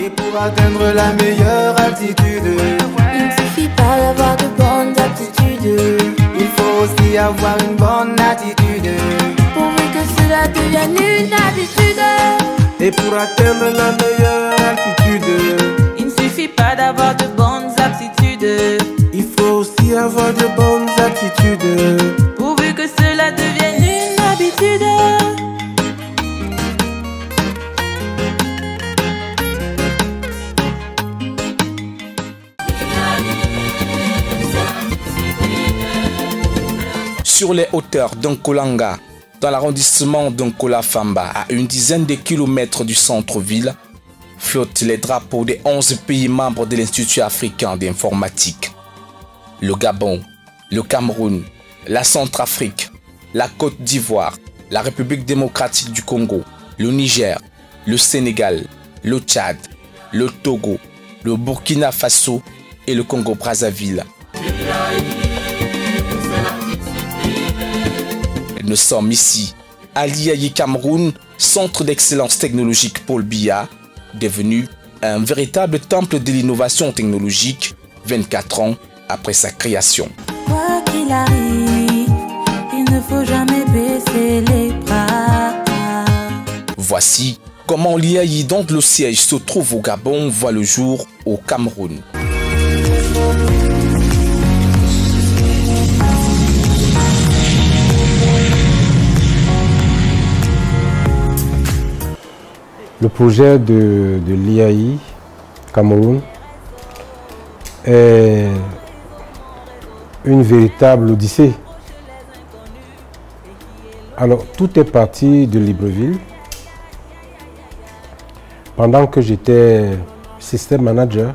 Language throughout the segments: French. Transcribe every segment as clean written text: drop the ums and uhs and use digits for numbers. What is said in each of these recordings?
Et pour atteindre la meilleure altitude, il ne suffit pas d'avoir de bonnes aptitudes. il faut aussi avoir une bonne attitude. Pourvu que cela devienne une habitude. Et pour atteindre la meilleure altitude, il ne suffit pas d'avoir de bonnes aptitudes. il faut aussi avoir de bonnes attitudes. Pourvu que cela devienne une habitude. Sur les hauteurs d'Nkolanga, dans l'arrondissement d'Nkola-Famba, à une dizaine de kilomètres du centre-ville, flottent les drapeaux des 11 pays membres de l'Institut africain d'informatique. Le Gabon, le Cameroun, la Centrafrique, la Côte d'Ivoire, la République démocratique du Congo, le Niger, le Sénégal, le Tchad, le Togo, le Burkina Faso et le Congo-Brazzaville. Nous sommes ici, à l'IAI Cameroun, centre d'excellence technologique Paul Biya, devenu un véritable temple de l'innovation technologique 24 ans après sa création. Quoi qu'il arrive, il ne faut jamais baisser les bras. Voici comment l'IAI dont le siège se trouve au Gabon voit le jour au Cameroun. Le projet de l'IAI Cameroun est une véritable odyssée. Alors, tout est parti de Libreville. Pendant que j'étais système manager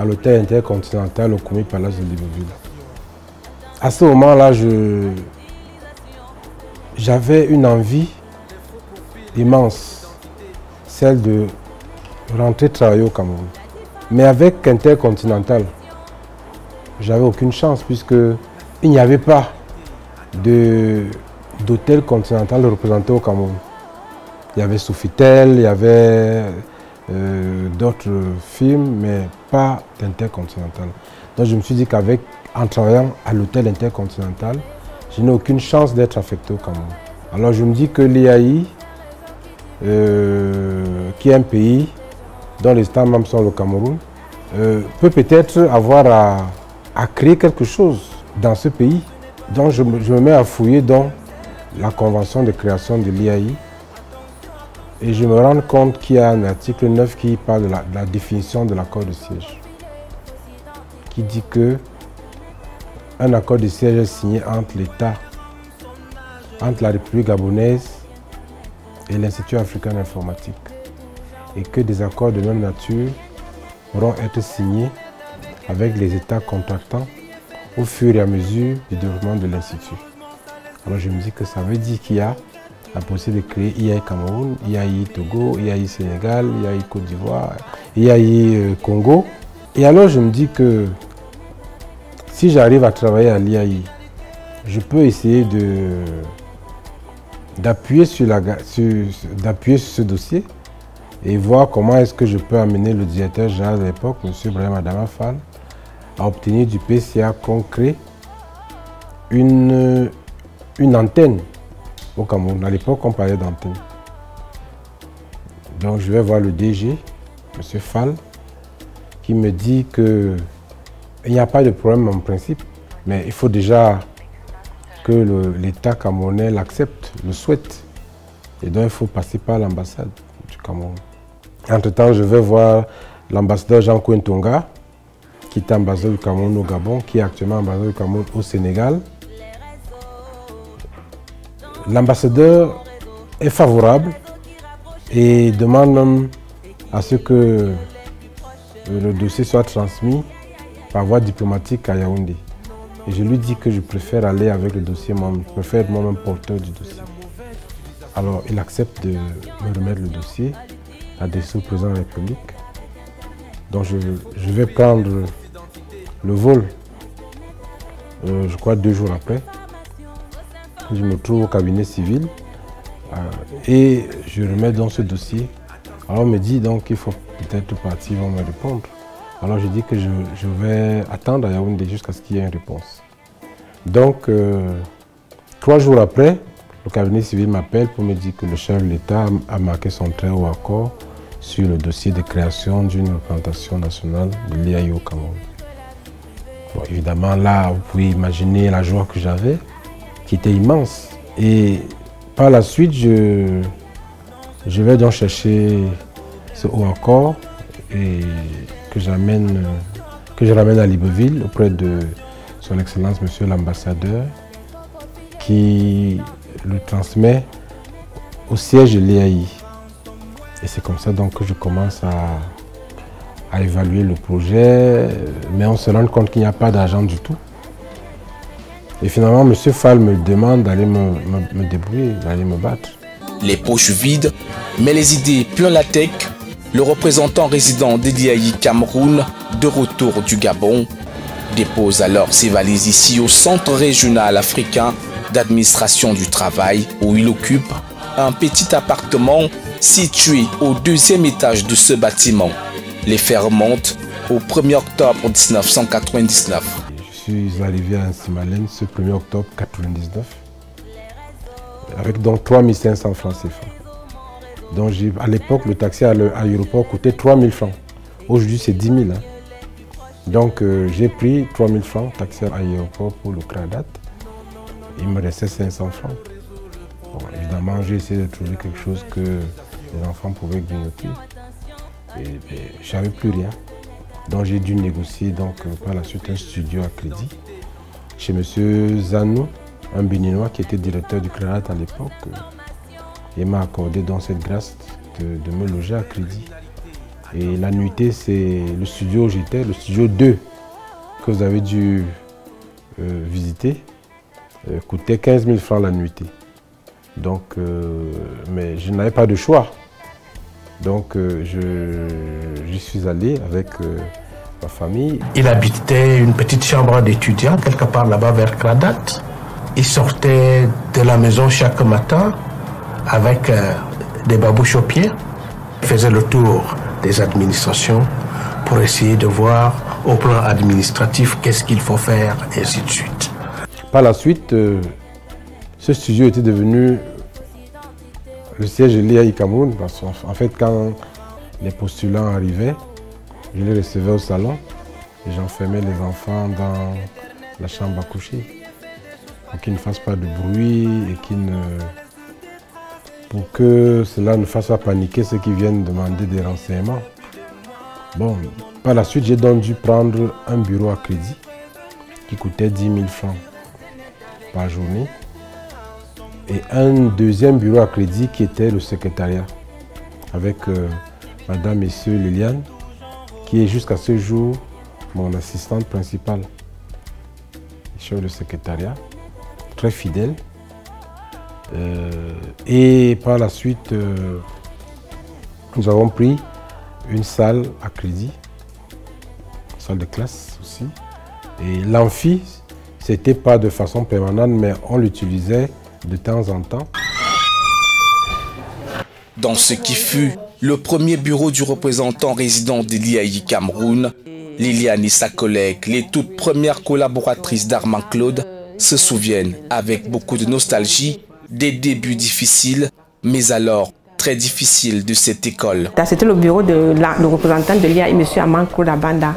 à l'hôtel intercontinental au Koumi Palace de Libreville. À ce moment-là, j'avais une envie immense, celle de rentrer travailler au Cameroun. Mais avec Intercontinental, j'avais aucune chance puisque il n'y avait pas d'hôtel continental représenté au Cameroun. Il y avait Sofitel, il y avait d'autres films, mais pas d'Intercontinental. Donc je me suis dit qu'en travaillant à l'hôtel Intercontinental, je n'ai aucune chance d'être affecté au Cameroun. Alors je me dis que l'IAI, qui est un pays dont les États membres sont le Cameroun, peut-être avoir à créer quelque chose dans ce pays. Donc je me mets à fouiller dans la convention de création de l'IAI et je me rends compte qu'il y a un article 9 qui parle de la définition de l'accord de siège, qui dit que un accord de siège est signé entre l'État, entre la République gabonaise et l'Institut africain d'informatique, et que des accords de même nature pourront être signés avec les États contractants au fur et à mesure du développement de l'Institut. Alors je me dis que ça veut dire qu'il y a la possibilité de créer IAI Cameroun, IAI Togo, IAI Sénégal, IAI Côte d'Ivoire, IAI Congo. Et alors je me dis que si j'arrive à travailler à l'IAI, je peux essayer d'appuyer sur ce dossier et voir comment est-ce que je peux amener le directeur général de l'époque, M. Brahim Adama Fall, à obtenir du PCA concret une antenne au Cameroun. À l'époque, on parlait d'antenne. Donc je vais voir le DG, M. Fall, qui me dit qu'il n'y a pas de problème en principe, mais il faut déjà que l'État camerounais l'accepte, le souhaite. Et donc il faut passer par l'ambassade du Cameroun. Entre-temps, je vais voir l'ambassadeur Jean Kouentonga, qui est ambassadeur du Cameroun au Gabon, qui est actuellement ambassadeur du Cameroun au Sénégal. L'ambassadeur est favorable et demande même à ce que le dossier soit transmis par voie diplomatique à Yaoundé. Et je lui dis que je préfère aller avec le dossier, je préfère être moi-même porteur du dossier. Alors il accepte de me remettre le dossier, adressé au président de la République. Donc je vais prendre le vol, je crois 2 jours après. Je me trouve au cabinet civil et je remets donc ce dossier Alors on me dit donc qu'il faut peut-être partir, ils vont me répondre. Alors je dis que je vais attendre à Yaoundé jusqu'à ce qu'il y ait une réponse. Donc 3 jours après, le cabinet civil m'appelle pour me dire que le chef de l'État a marqué son très haut accord sur le dossier de création d'une représentation nationale de l'IAI au Cameroun. Bon, évidemment, là, vous pouvez imaginer la joie que j'avais, qui était immense. Et par la suite, je vais donc chercher ce haut accord et que je ramène à Libreville auprès de son Excellence, Monsieur l'ambassadeur, qui le transmet au siège de l'IAI. Et c'est comme ça donc que je commence à évaluer le projet, mais on se rend compte qu'il n'y a pas d'argent du tout. Et finalement, M. Fall me demande d'aller me débrouiller, d'aller me battre. Les poches vides, mais les idées plein la tête, le représentant résident de l'IAI Cameroun, de retour du Gabon, dépose alors ses valises ici au Centre régional africain d'administration du travail, où il occupe un petit appartement situé au 2e étage de ce bâtiment. Les faits remontent au 1er octobre 1999. Je suis arrivé à Simalène ce 1er octobre 1999 avec donc 3500 francs CFA. Donc à l'époque, le taxi à l'aéroport coûtait 3000 francs. Aujourd'hui, c'est 10 000. Hein. Donc j'ai pris 3000 francs taxi à l'aéroport pour le CRADAT. Il me restait 500 francs. Bon, évidemment, j'ai essayé de trouver quelque chose que les enfants pouvaient grignoter. Et je n'avais plus rien. Donc j'ai dû négocier donc, par la suite un studio à crédit chez M. Zanou, un Béninois qui était directeur du CRADAT à l'époque. Il m'a accordé donc cette grâce de me loger à crédit. Et la nuitée, c'est le studio où j'étais, le studio 2 que vous avez dû visiter, coûtait 15 000 francs la nuitée. Donc, mais je n'avais pas de choix. Donc j'y suis allé avec ma famille. Il habitait une petite chambre d'étudiant, quelque part là-bas vers Cradat. Il sortait de la maison chaque matin avec des babouches aux pieds. Il faisait le tour des administrations pour essayer de voir au plan administratif qu'est-ce qu'il faut faire, et ainsi de suite. Par la suite, ce studio était devenu le siège de l'IAI Cameroun, parce qu'en fait, quand les postulants arrivaient, je les recevais au salon et j'enfermais les enfants dans la chambre à coucher pour qu'ils ne fassent pas de bruit et pour que cela ne fasse pas paniquer ceux qui viennent demander des renseignements. Bon, par la suite, j'ai donc dû prendre un bureau à crédit qui coûtait 10 000 francs par journée. Et un deuxième bureau à crédit qui était le secrétariat avec Madame et Monsieur Liliane, qui est jusqu'à ce jour mon assistante principale, chef de secrétariat, très fidèle. Et par la suite, nous avons pris une salle à crédit, une salle de classe aussi. Et l'amphi, c'était pas de façon permanente, mais on l'utilisait de temps en temps. Dans ce qui fut le premier bureau du représentant résident de l'IAI Cameroun, Liliane et sa collègue, les toutes premières collaboratrices d'Armand Claude, se souviennent avec beaucoup de nostalgie des débuts difficiles, mais alors très difficiles de cette école. C'était le bureau le représentant de l'IAI, M. Armand Claude Abanda,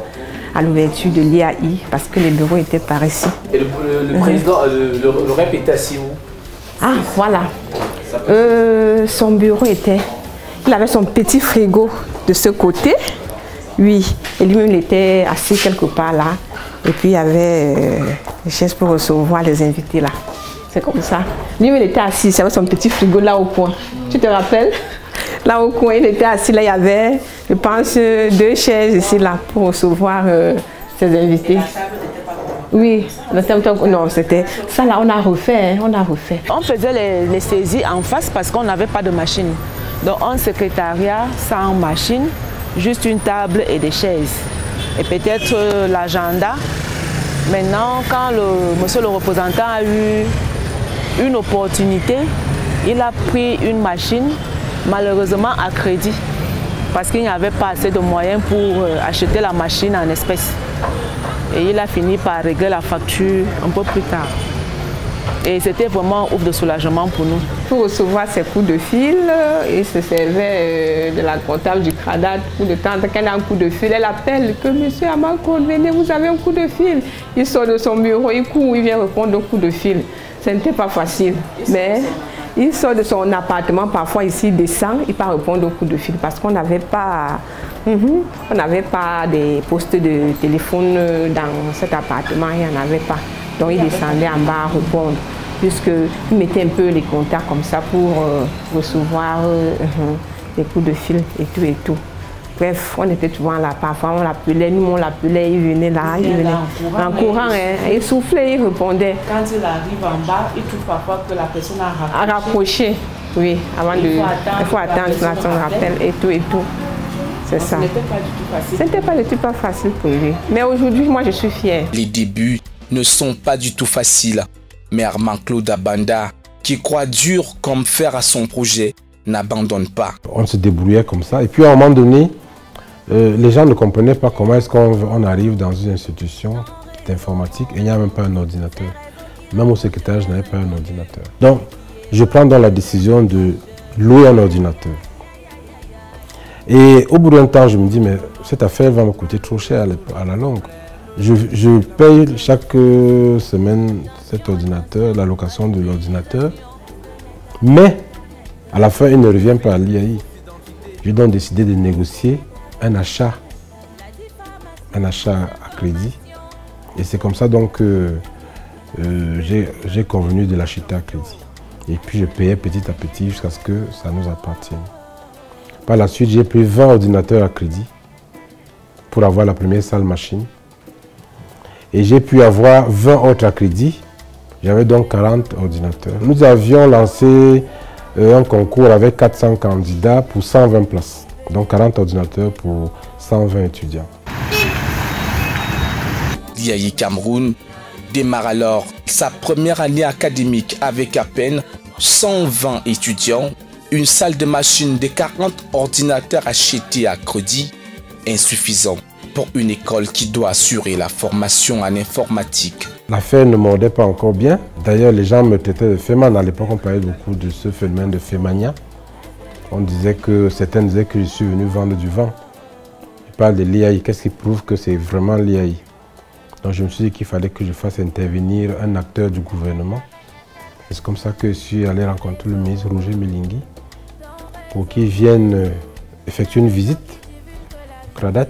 à l'ouverture de l'IAI, parce que les bureaux étaient par ici. Et le président, le rep était assis où? Ah, voilà. Son bureau il avait son petit frigo de ce côté, oui, et lui-même il était assis quelque part là, et puis il y avait des chaises pour recevoir les invités là. C'est comme ça. Lui-même il était assis, il avait son petit frigo là au coin. Tu te rappelles? Là au coin, il était assis, là il y avait, je pense, 2 chaises ici là pour recevoir ses invités. Oui, non, c'était ça là, on a refait, On faisait les saisies en face parce qu'on n'avait pas de machine. Donc un secrétariat sans machine, juste une table et des chaises. Et peut-être l'agenda. Maintenant, quand monsieur le représentant a eu une opportunité, il a pris une machine, malheureusement à crédit. parce qu'il n'y avait pas assez de moyens pour acheter la machine en espèces. Et il a fini par régler la facture un peu plus tard. Et c'était vraiment un ouf de soulagement pour nous. Pour recevoir ses coups de fil, il se servait de la comptable du CRADAT. Coup de temps, quand il a un coup de fil, elle appelle que monsieur Amanko, venez, vous avez un coup de fil. Il sort de son bureau, il court, il vient répondre au coup de fil. Ce n'était pas facile. Mais il sort de son appartement, parfois ici, il descend, il part répondre au coup de fil parce qu'on n'avait pas... on n'avait pas des postes de téléphone dans cet appartement, il n'y en avait pas. Donc il descendait en bas à répondre, puisqu'il mettait un peu les contacts comme ça pour recevoir des coups de fil et tout et tout. Bref, on était souvent là, parfois on l'appelait, nous on l'appelait, il venait là, il venait en courant, il soufflait, il répondait. Quand il arrive en bas, il trouve parfois que la personne a rapproché. Oui, avant de... Il faut attendre que son rappel et tout et tout. C'est ça. Ce n'était pas du tout facile. Ce n'était pas du tout pas facile pour lui. Mais aujourd'hui, moi, je suis fière. Les débuts ne sont pas du tout faciles. Mais Armand Claude Abanda, qui croit dur comme fer à son projet, n'abandonne pas. On se débrouillait comme ça. Et puis, à un moment donné, les gens ne comprenaient pas comment est-ce qu'on arrive dans une institution d'informatique et il n'y a même pas un ordinateur. Même au secrétaire, je n'avais pas un ordinateur. Donc, je prends donc la décision de louer un ordinateur. Et au bout d'un temps, je me dis, mais cette affaire va me coûter trop cher à la longue. Je paye chaque semaine cet ordinateur, la location de l'ordinateur, mais à la fin, il ne revient pas à l'IAI. J'ai donc décidé de négocier un achat à crédit. Et c'est comme ça donc que j'ai convenu de l'acheter à crédit. Et puis je payais petit à petit jusqu'à ce que ça nous appartienne. Par la suite, j'ai pris 20 ordinateurs à crédit pour avoir la première salle machine. Et j'ai pu avoir 20 autres à crédit. J'avais donc 40 ordinateurs. Nous avions lancé un concours avec 400 candidats pour 120 places. Donc 40 ordinateurs pour 120 étudiants. L'IAI Cameroun démarre alors sa première année académique avec à peine 120 étudiants, une salle de machine de 40 ordinateurs achetés à crédit, insuffisant pour une école qui doit assurer la formation en informatique. L'affaire ne mordait pas encore bien. D'ailleurs, les gens me traitaient de Féman. À l'époque, on parlait beaucoup de ce phénomène de Fémania. On disait que certains disaient que je suis venu vendre du vent. Je parle de l'IAI. Qu'est-ce qui prouve que c'est vraiment l'IAI? Donc je me suis dit qu'il fallait que je fasse intervenir un acteur du gouvernement. C'est comme ça que je suis allé rencontrer le ministre Roger Melingui pour qu'il vienne effectuer une visite au CRADAT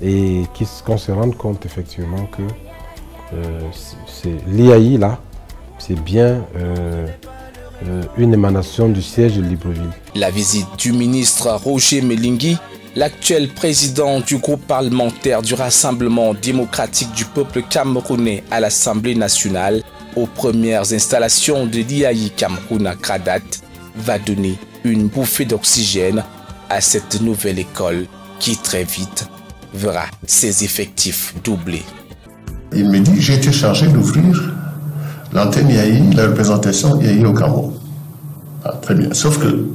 et qu'on se rende compte effectivement que l'IAI là, c'est bien une émanation du siège de Libreville. La visite du ministre Roger Melingui, l'actuel président du groupe parlementaire du Rassemblement démocratique du peuple camerounais à l'Assemblée nationale, aux premières installations de l'IAI Cameroun à CRADAT, va donner une bouffée d'oxygène à cette nouvelle école qui très vite verra ses effectifs doublés. Il me dit, j'ai été chargé d'ouvrir l'antenne IAI, la représentation IAI au Cameroun. Ah, très bien, sauf que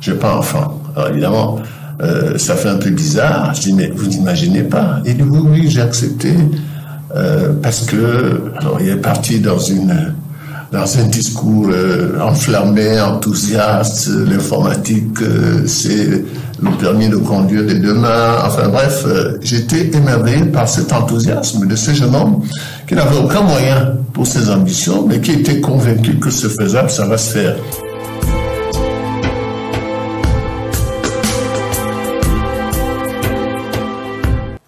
je n'ai pas enfant. Alors évidemment, ça fait un peu bizarre. Je dis, mais vous n'imaginez pas. Il dit, oui, j'ai accepté parce que, alors il est parti dans un discours enflammé, enthousiaste. L'informatique, c'est le permis de conduire de demain. Enfin bref, j'étais émerveillé par cet enthousiasme de ce jeune homme qui n'avait aucun moyen pour ses ambitions, mais qui était convaincu que c'est faisable, ça va se faire.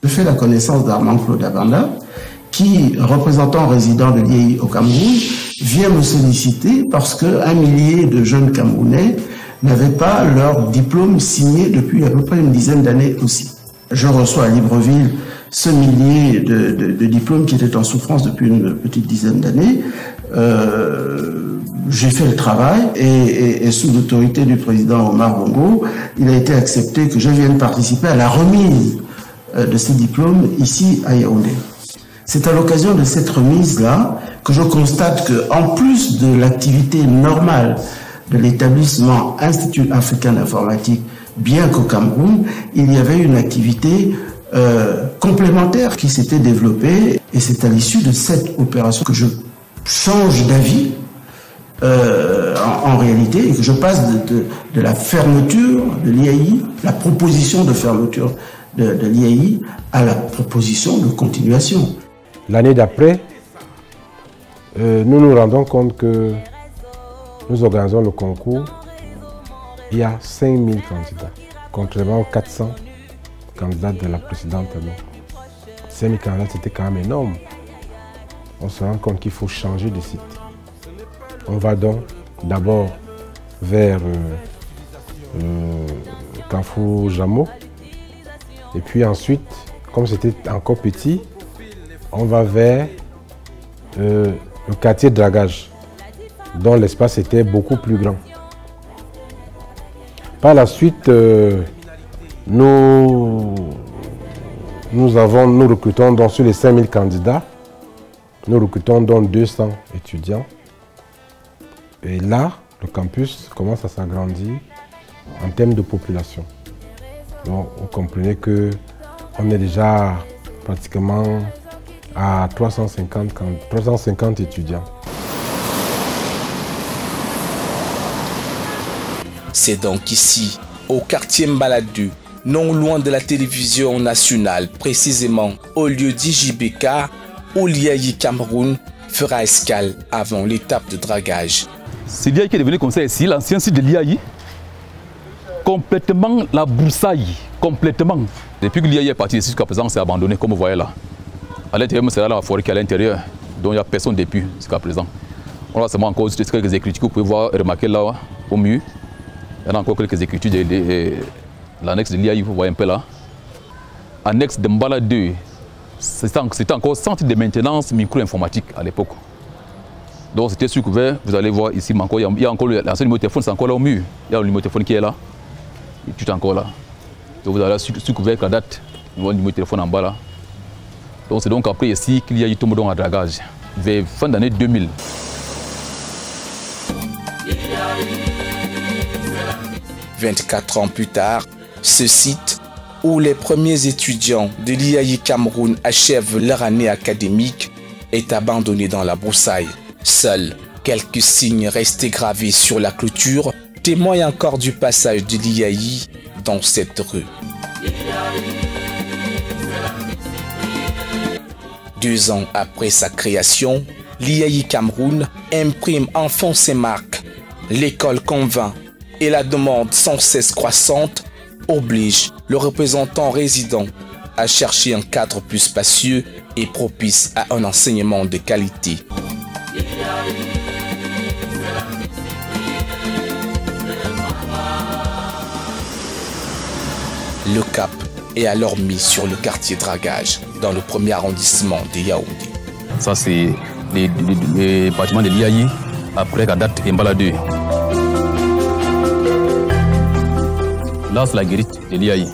Je fais la connaissance d'Armand Claude Abanda, qui, représentant résident de l'IAI au Cameroun, vient me solliciter parce qu'un millier de jeunes Camerounais n'avaient pas leur diplôme signé depuis à peu près une dizaine d'années aussi. Je reçois à Libreville ce millier de diplômes qui étaient en souffrance depuis une petite dizaine d'années. J'ai fait le travail et sous l'autorité du président Omar Bongo, il a été accepté que je vienne participer à la remise de ces diplômes ici à Yaoundé. C'est à l'occasion de cette remise-là que je constate qu'en plus de l'activité normale de l'établissement Institut africain d'informatique bien qu'au Cameroun, il y avait une activité complémentaire qui s'était développée. Et c'est à l'issue de cette opération que je change d'avis en réalité, et que je passe de la fermeture de l'IAI, la proposition de fermeture de l'IAI, à la proposition de continuation. L'année d'après, nous nous rendons compte que nous organisons le concours, il y a 5000 candidats, contrairement aux 400 candidats de la précédente année. 5000 candidats, c'était quand même énorme. On se rend compte qu'il faut changer de site. On va donc d'abord vers Carrefour-Jameau. Et puis ensuite, comme c'était encore petit, on va vers le quartier Dragage, dont l'espace était beaucoup plus grand. Par la suite, nous recrutons donc sur les 5000 candidats, nous recrutons donc 200 étudiants. Et là, le campus commence à s'agrandir en termes de population. Donc, vous comprenez qu'on est déjà pratiquement à 350 étudiants. C'est donc ici, au quartier Mbaladou, non loin de la télévision nationale, précisément au lieu d'IJBK, où l'IAI Cameroun fera escale avant l'étape de dragage. C'est l'IAI qui est devenu comme ça ici, l'ancien site de l'IAI, complètement la broussaille, complètement. Depuis que l'IAI est parti ici jusqu'à présent, c'est abandonné, comme vous voyez là. À l'intérieur, c'est là la forêt qui est à l'intérieur, dont il n'y a personne depuis jusqu'à présent. On a seulement encore quelques écritures que vous pouvez voir, remarquer là, au mur. Il y a encore quelques écritures de l'annexe de l'IAI, vous voyez un peu là. Annexe de Mbala 2, c'était encore centre de maintenance micro-informatique à l'époque. Donc c'était sous couvert, vous allez voir ici, il y a encore l'ancien numéro de téléphone, c'est encore là au mur. Il y a le numéro de téléphone qui est là, et tout est encore là. Donc vous allez sous couvert avec la date, le numéro de téléphone en bas là. Donc c'est donc après ici qu'il y a eu tombe à dragage, vers fin d'année 2000. « 24 ans plus tard, ce site où les premiers étudiants de l'IAI Cameroun achèvent leur année académique est abandonné dans la broussaille. Seuls quelques signes restés gravés sur la clôture témoignent encore du passage de l'IAI dans cette rue. 2 ans après sa création, l'IAI Cameroun imprime enfin ses marques. L'école convainc et la demande sans cesse croissante oblige le représentant résident à chercher un cadre plus spacieux et propice à un enseignement de qualité. Le cap est alors mis sur le quartier Dragage, dans le 1er arrondissement de Yaoundé. Ça, c'est les bâtiments de l'IAI après la date Mbala 2. Là, c'est la guérite de l'IAI.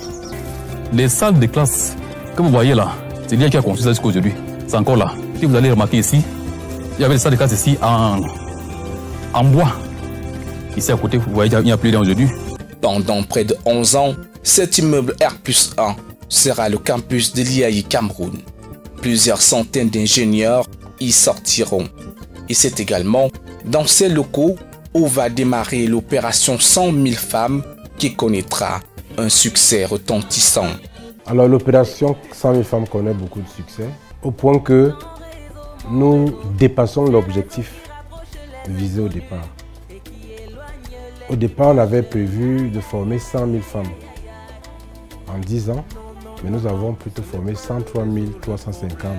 Les salles de classe que vous voyez là, c'est l'IAI qui a construit ça jusqu'à aujourd'hui. C'est encore là. Si vous allez remarquer ici, il y avait des salles de classe ici en bois. Ici à côté, vous voyez, il n'y a plus rien aujourd'hui. Pendant près de 11 ans, cet immeuble R+1 sera le campus de l'IAI Cameroun. Plusieurs centaines d'ingénieurs y sortiront. Et c'est également dans ces locaux où va démarrer l'opération 100 000 femmes qui connaîtra un succès retentissant. Alors l'opération 100 000 femmes connaît beaucoup de succès, au point que nous dépassons l'objectif visé au départ. Au départ, on avait prévu de former 100 000 femmes en 10 ans, mais nous avons plutôt formé 103 350.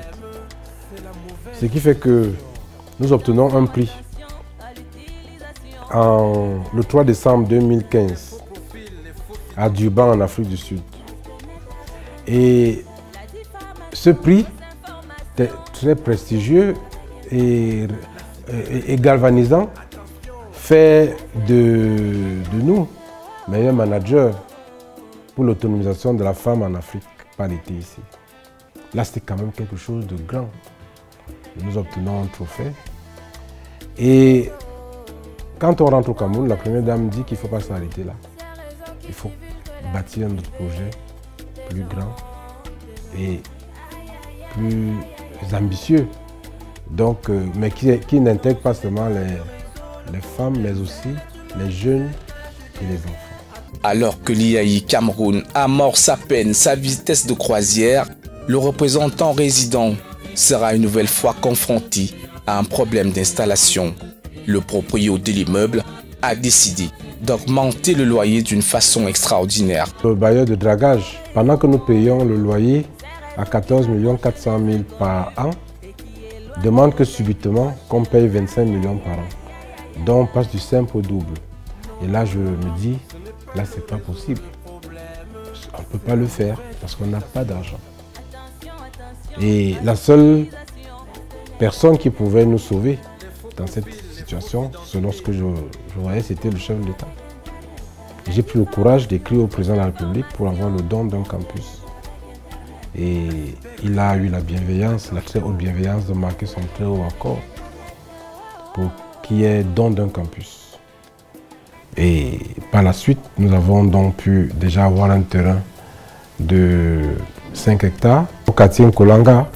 Ce qui fait que nous obtenons un prix le 3 décembre 2015 à Durban en Afrique du Sud. Et ce prix très prestigieux et galvanisant fait de nous meilleurs managers pour l'autonomisation de la femme en Afrique par l'été ici. Là, c'était quand même quelque chose de grand. Nous obtenons un trophée. Et quand on rentre au Cameroun, la première dame dit qu'il ne faut pas s'arrêter là. Il faut bâtir un autre projet plus grand et plus ambitieux, donc, mais qui n'intègre pas seulement les femmes, mais aussi les jeunes et les enfants. Alors que l'IAI Cameroun amorce à peine sa vitesse de croisière, le représentant résident sera une nouvelle fois confronté à un problème d'installation. Le proprio de l'immeuble a décidé d'augmenter le loyer d'une façon extraordinaire. Le bailleur de dragage, pendant que nous payons le loyer à 14 400 000 par an, demande que subitement qu'on paye 25 millions par an. Donc on passe du simple au double. Et là je me dis, là c'est pas possible. On ne peut pas le faire parce qu'on n'a pas d'argent. Et la seule personne qui pouvait nous sauver dans cette situation, selon ce que je voyais, c'était le chef de l'État. J'ai pris le courage d'écrire au président de la République pour avoir le don d'un campus. Et il a eu la bienveillance, la très haute bienveillance de marquer son très haut accord pour qu'il y ait don d'un campus. Et par la suite, nous avons donc pu déjà avoir un terrain de 5 hectares au quartier Nkolanga.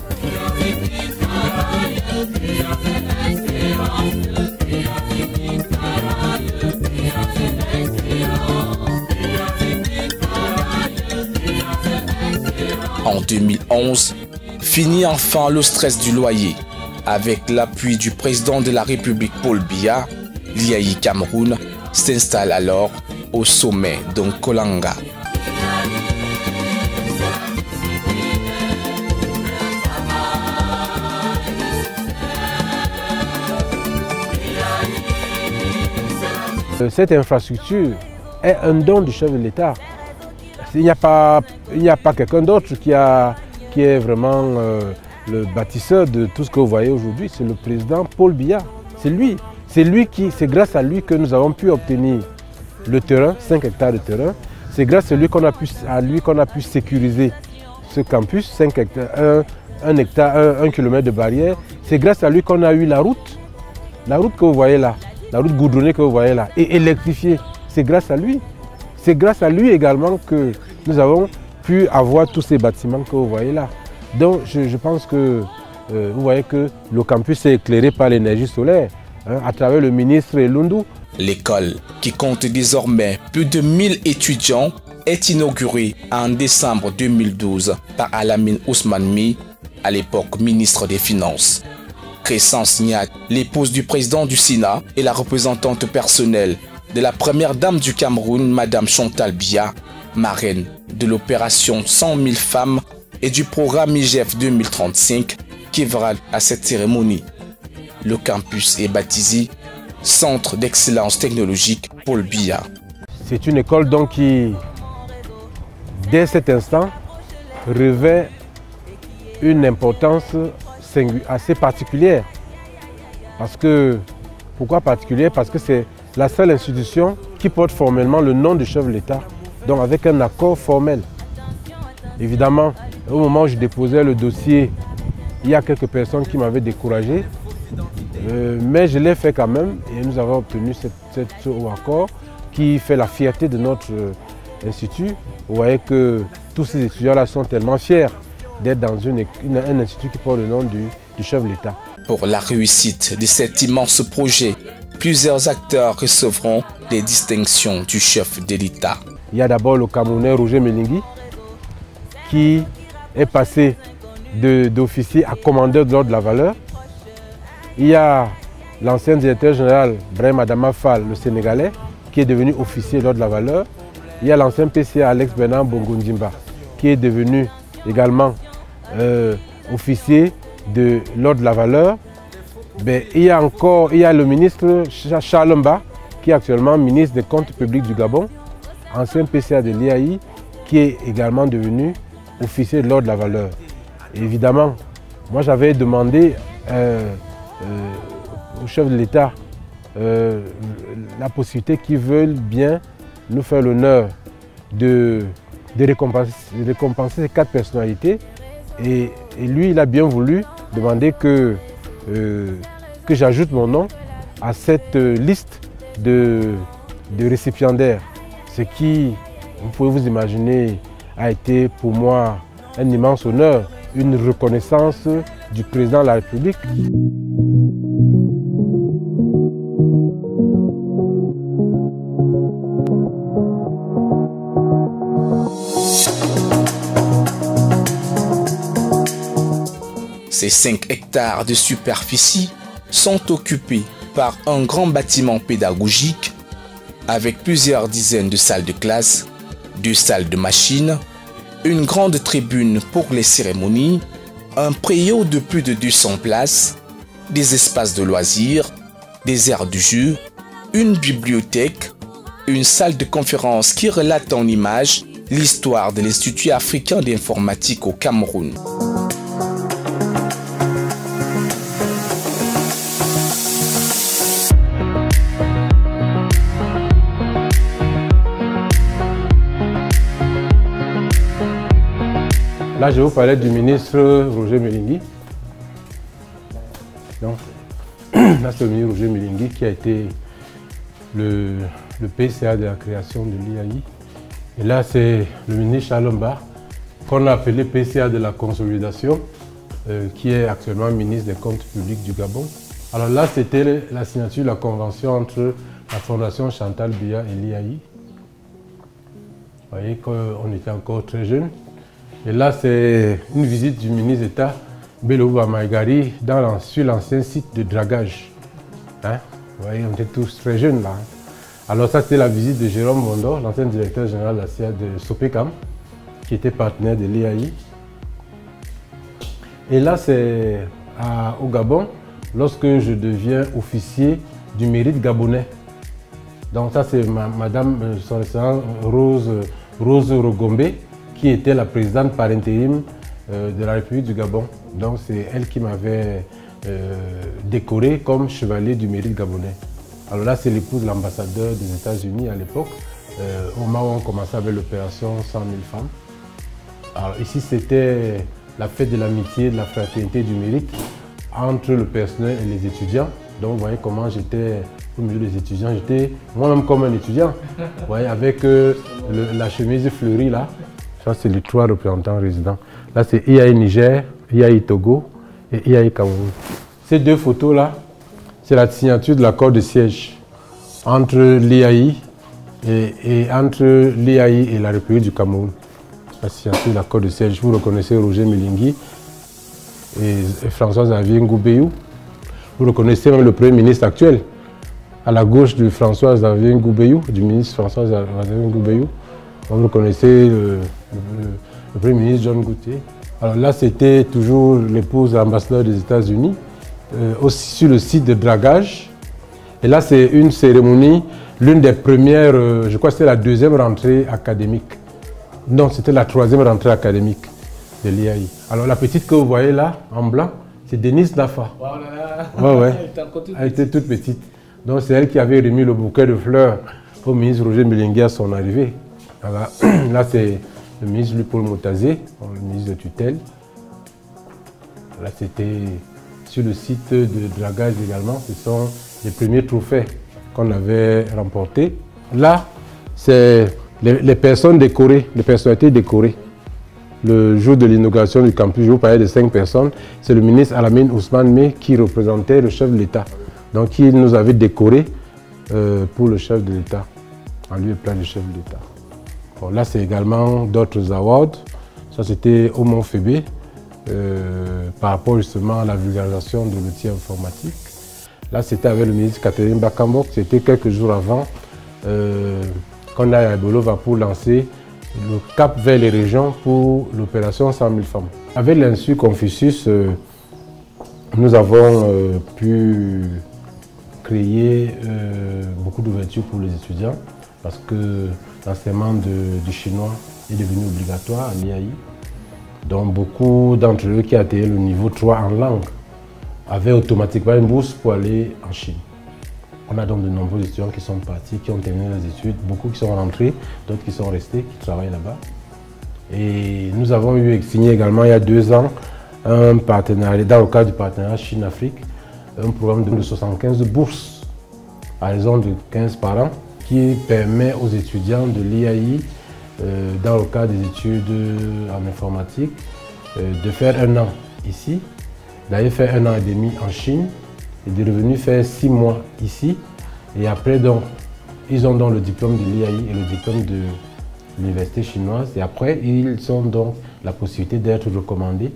En 2011, finit enfin le stress du loyer. Avec l'appui du président de la République Paul Biya, l'IAI Cameroun s'installe alors au sommet d'Nkolanga. Cette infrastructure est un don du chef de l'État. Il n'y a pas quelqu'un d'autre qui est vraiment le bâtisseur de tout ce que vous voyez aujourd'hui. C'est le président Paul Biya. C'est lui. C'est grâce à lui que nous avons pu obtenir le terrain, 5 hectares de terrain. C'est grâce à lui qu'on a pu sécuriser ce campus, 5 hectares, 1 kilomètre de barrière. C'est grâce à lui qu'on a eu la route que vous voyez là, la route goudronnée que vous voyez là, et électrifiée. C'est grâce à lui. C'est grâce à lui également que nous avons pu avoir tous ces bâtiments que vous voyez là. Donc je pense que vous voyez que le campus est éclairé par l'énergie solaire à travers le ministre Elundu. L'école, qui compte désormais plus de 1000 étudiants, est inaugurée en décembre 2012 par Alamine Ousmane Mi, à l'époque ministre des Finances. Crescence Niat, l'épouse du président du Sénat et la représentante personnelle de la première dame du Cameroun, Madame Chantal Biya, marraine de l'opération 100 000 femmes et du programme IGF 2035 qui verra à cette cérémonie. Le campus est baptisé Centre d'excellence technologique Paul Biya. C'est une école donc qui, dès cet instant, revêt une importance assez particulière. Pourquoi particulière? Parce que c'est la seule institution qui porte formellement le nom du chef de l'État, donc avec un accord formel. Évidemment, au moment où je déposais le dossier, il y a quelques personnes qui m'avaient découragé, mais je l'ai fait quand même et nous avons obtenu cet accord qui fait la fierté de notre institut. Vous voyez que tous ces étudiants-là sont tellement fiers d'être dans un institut qui porte le nom du chef de l'État. Pour la réussite de cet immense projet, plusieurs acteurs recevront des distinctions du chef de l'État. Il y a d'abord le Camerounais Roger Melingui qui est passé d'officier à commandeur de l'ordre de la valeur. Il y a l'ancien directeur général Brahim Adama Fall, le Sénégalais, qui est devenu officier de l'ordre de la valeur. Il y a l'ancien PCA Alex Bernard Bongo-Ndimba qui est devenu également officier de l'ordre de la valeur. Il y a le ministre Charles Mba, qui est actuellement ministre des Comptes publics du Gabon, ancien PCA de l'IAI, qui est également devenu officier de l'ordre de la valeur. Et évidemment, moi j'avais demandé au chef de l'État la possibilité qu'ils veulent bien nous faire l'honneur de récompenser ces 4 personnalités. Et lui, il a bien voulu demander que j'ajoute mon nom à cette liste de récipiendaires. Ce qui vous pouvez vous imaginer, a été pour moi un immense honneur, une reconnaissance du président de la République. Ces 5 hectares de superficie sont occupés par un grand bâtiment pédagogique avec plusieurs dizaines de salles de classe, 2 salles de machines, une grande tribune pour les cérémonies, un préau de plus de 200 places, des espaces de loisirs, des aires du jeu, une bibliothèque, une salle de conférence qui relate en images l'histoire de l'Institut africain d'informatique au Cameroun. Là, je vous parlais du ministre Roger Milingui. Donc, là, c'est le ministre Roger Milingui qui a été le PCA de la création de l'IAI. Et là, c'est le ministre Chalomba, qu'on a appelé PCA de la consolidation, qui est actuellement ministre des comptes publics du Gabon. Alors là, c'était la signature de la convention entre la Fondation Chantal Biya et l'IAI. Vous voyez qu'on était encore très jeunes. Et là, c'est une visite du ministre d'État Bello Maïgari sur l'ancien site de dragage. Hein? Vous voyez, on était tous très jeunes là. Alors ça, c'était la visite de Jérôme Bondo, l'ancien directeur général de la CIA de Sopecam, qui était partenaire de l'IAI. Et là, c'est au Gabon, lorsque je deviens officier du mérite gabonais. Donc ça, c'est Madame son Excellence Rose Rogombe, qui était la présidente par intérim de la République du Gabon. Donc c'est elle qui m'avait décoré comme chevalier du mérite gabonais. Alors là, c'est l'épouse de l'ambassadeur des États-Unis à l'époque, au moment où on commençait avec l'opération 100 000 femmes. Alors ici, c'était la fête de l'amitié, de la fraternité, du mérite entre le personnel et les étudiants. Donc vous voyez comment j'étais au milieu des étudiants. J'étais moi-même comme un étudiant, vous voyez, avec la chemise fleurie là. Ça, c'est les 3 représentants résidents. Là, c'est IAI Niger, IAI Togo et IAI Cameroun. Ces 2 photos-là, c'est la signature de l'accord de siège entre l'IAI et entre l'IAI et la République du Cameroun. La signature de l'accord de siège. Vous reconnaissez Roger Milingui et François-Xavier Ngoubeyou. Vous reconnaissez même le Premier ministre actuel. À la gauche de François-Xavier Ngoubeyou, du ministre François-Xavier Ngoubeyou. Vous reconnaissez le Premier ministre John Goutier. Alors là, c'était toujours l'épouse de l'ambassadeur des États-Unis, aussi sur le site de dragage. Et là, c'est une cérémonie, l'une des premières, je crois que c'était la 2e rentrée académique. Non, c'était la 3e rentrée académique de l'IAI. Alors la petite que vous voyez là, en blanc, c'est Denise Dafa. Wow, ouais. Elle était toute petite. Donc c'est elle qui avait remis le bouquet de fleurs au ministre Roger Milingui à son arrivée. Voilà. Là, c'est le ministre Louis-Paul Motazé, le ministre de tutelle. Là, c'était sur le site de dragage également. Ce sont les premiers trophées qu'on avait remportés. Là, c'est les personnes décorées, les personnalités décorées. Le jour de l'inauguration du campus, je vous parlais de 5 personnes. C'est le ministre Alamine Ousmane Meh qui représentait le chef de l'État. Donc, il nous avait décoré pour le chef de l'État, en lieu et place du chef de l'État. Bon, là, c'est également d'autres awards. Ça, c'était au Mont Fébé, par rapport justement à la vulgarisation de l'outil informatique. Là, c'était avec le ministre Catherine Bakambok. C'était quelques jours avant qu'on aille à Bolova pour lancer le cap vers les régions pour l'opération 100 000 femmes. Avec l'Institut Confucius, nous avons pu créer beaucoup d'ouvertures pour les étudiants parce que l'enseignement du chinois est devenu obligatoire à l'IAI. Donc beaucoup d'entre eux qui atteignaient le niveau 3 en langue avaient automatiquement une bourse pour aller en Chine. On a donc de nombreux étudiants qui sont partis, qui ont terminé leurs études, beaucoup qui sont rentrés, d'autres qui sont restés, qui travaillent là-bas. Et nous avons eu signé également il y a 2 ans un partenariat, dans le cadre du partenariat Chine-Afrique, un programme de 75 bourses à raison de 15 par an qui permet aux étudiants de l'IAI dans le cadre des études en informatique, de faire 1 an ici, d'aller faire 1 an et demi en Chine et de revenir faire 6 mois ici. Et après, donc, ils ont donc le diplôme de l'IAI et le diplôme de l'université chinoise. Et après, ils ont donc la possibilité d'être recommandés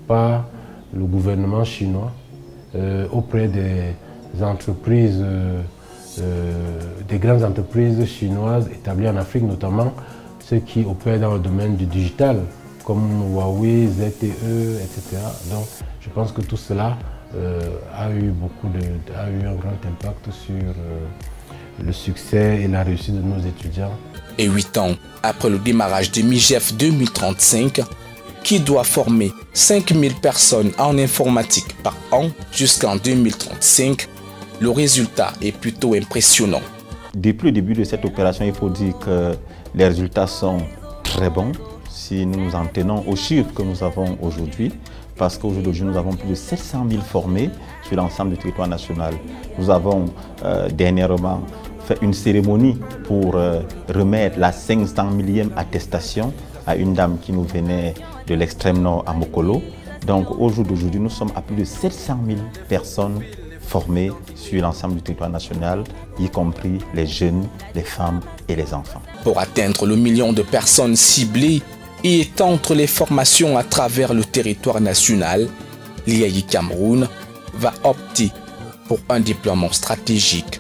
par le gouvernement chinois auprès des entreprises, des grandes entreprises chinoises établies en Afrique, notamment ceux qui opèrent dans le domaine du digital, comme Huawei, ZTE, etc. Donc, je pense que tout cela a eu un grand impact sur le succès et la réussite de nos étudiants. Et 8 ans après le démarrage de MIGEF 2035, qui doit former 5000 personnes en informatique par an jusqu'en 2035, le résultat est plutôt impressionnant. Depuis le début de cette opération, il faut dire que les résultats sont très bons si nous nous en tenons aux chiffres que nous avons aujourd'hui, parce qu'aujourd'hui nous avons plus de 700 000 formés sur l'ensemble du territoire national. Nous avons dernièrement fait une cérémonie pour remettre la 500 millième attestation à une dame qui nous venait de l'extrême nord à Mokolo. Donc au jour d'aujourd'hui, nous sommes à plus de 700 000 personnes formées sur l'ensemble du territoire national, y compris les jeunes, les femmes et les enfants. Pour atteindre le million de personnes ciblées et étendre les formations à travers le territoire national, l'IAI Cameroun va opter pour un déploiement stratégique.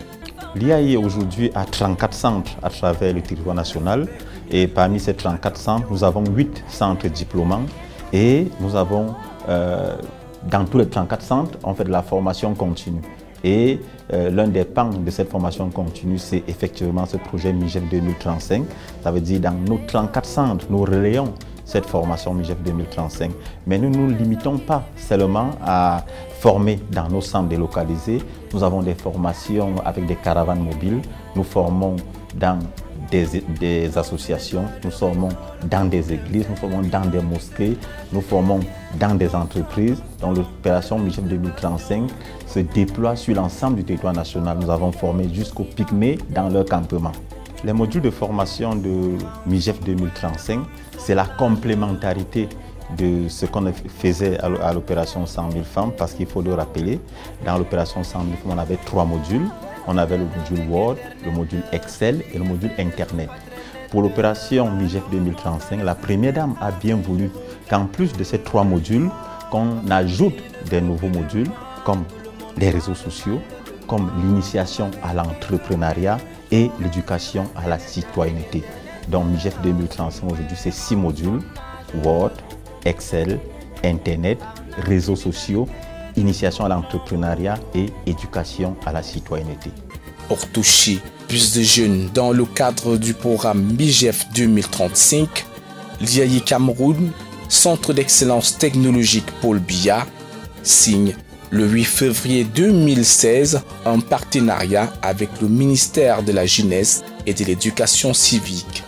L'IAI aujourd'hui a 34 centres à travers le territoire national et parmi ces 34 centres, nous avons 8 centres diplômants et nous avons dans tous les 34 centres, on fait de la formation continue. Et l'un des pans de cette formation continue, c'est effectivement ce projet MIGEF 2035. Ça veut dire dans nos 34 centres, nous relayons cette formation MIGEF 2035. Mais nous ne nous limitons pas seulement à former dans nos centres délocalisés. Nous avons des formations avec des caravanes mobiles. Nous formons dans des associations, nous formons dans des églises, nous formons dans des mosquées, nous formons dans des entreprises. Donc l'opération MIGEF 2035 se déploie sur l'ensemble du territoire national. Nous avons formé jusqu'aux pygmées dans leur campement. Les modules de formation de MIGEF 2035, c'est la complémentarité de ce qu'on faisait à l'opération 100 000 femmes, parce qu'il faut le rappeler, dans l'opération 100 000 femmes, on avait 3 modules. On avait le module Word, le module Excel et le module Internet. Pour l'opération MIGEF 2035, la première dame a bien voulu qu'en plus de ces 3 modules, qu'on ajoute des nouveaux modules comme les réseaux sociaux, comme l'initiation à l'entrepreneuriat et l'éducation à la citoyenneté. Donc MIGEF 2035 aujourd'hui, c'est 6 modules, Word, Excel, Internet, réseaux sociaux, initiation à l'entrepreneuriat et éducation à la citoyenneté. Pour toucher plus de jeunes dans le cadre du programme MIGEF 2035, l'IAI Cameroun, Centre d'excellence technologique Paul Biya, signe le 8 février 2016 un partenariat avec le ministère de la Jeunesse et de l'Éducation civique.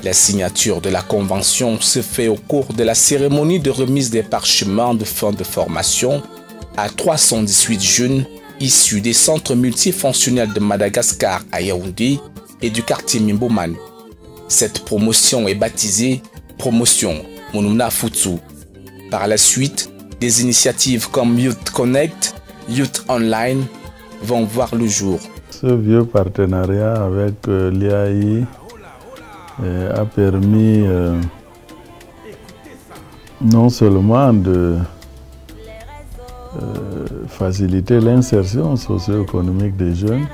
La signature de la convention se fait au cours de la cérémonie de remise des parchemins de fin de formation à 318 jeunes issus des centres multifonctionnels de Madagascar à Yaoundé et du quartier Mimboman. Cette promotion est baptisée Promotion Monuna Futsu. Par la suite, des initiatives comme Youth Connect, Youth Online vont voir le jour. Ce vieux partenariat avec l'IAI a permis non seulement de faciliter l'insertion socio-économique des jeunes,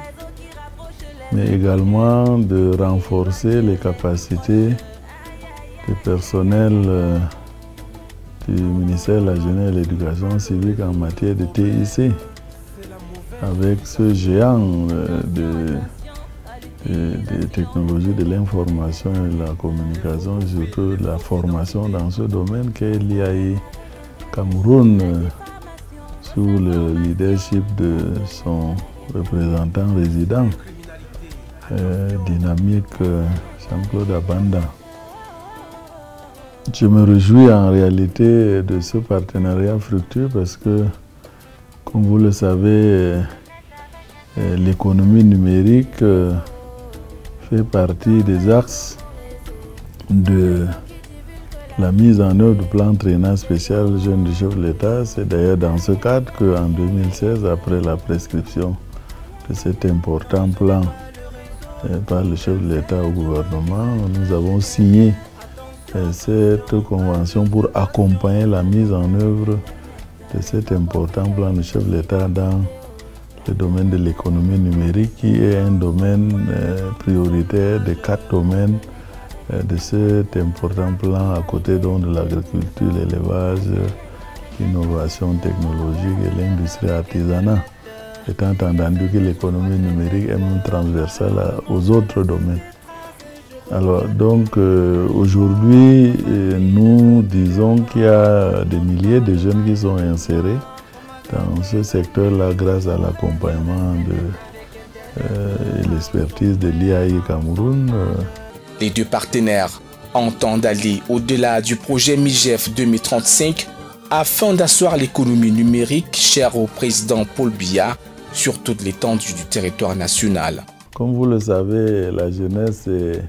mais également de renforcer les capacités des personnels du ministère de la Jeunesse et de l'Éducation civique en matière de TIC, avec ce géant des technologies de l'information et de la communication, surtout de la formation dans ce domaine qu'est l'IAI Cameroun, sous le leadership de son représentant résident, dynamique Jean-Claude Abanda. Je me réjouis en réalité de ce partenariat fructueux parce que, comme vous le savez, l'économie numérique fait partie des axes de la mise en œuvre du plan triennal spécial jeunes du chef de l'État. C'est d'ailleurs dans ce cadre qu'en 2016, après la prescription de cet important plan par le chef de l'État au gouvernement, nous avons signé cette convention pour accompagner la mise en œuvre de cet important plan du chef de l'État dans le domaine de l'économie numérique, qui est un domaine prioritaire des 4 domaines de cet important plan, à côté donc de l'agriculture, l'élevage, l'innovation technologique et l'industrie artisanale, étant entendu que l'économie numérique est même transversale aux autres domaines. Alors donc aujourd'hui, nous disons qu'il y a des milliers de jeunes qui sont insérés dans ce secteur-là grâce à l'accompagnement et l'expertise de l'IAI Cameroun. Les deux partenaires entendent aller au-delà du projet MIGEF 2035 afin d'asseoir l'économie numérique chère au président Paul Biya sur toute l'étendue du territoire national. Comme vous le savez, la jeunesse est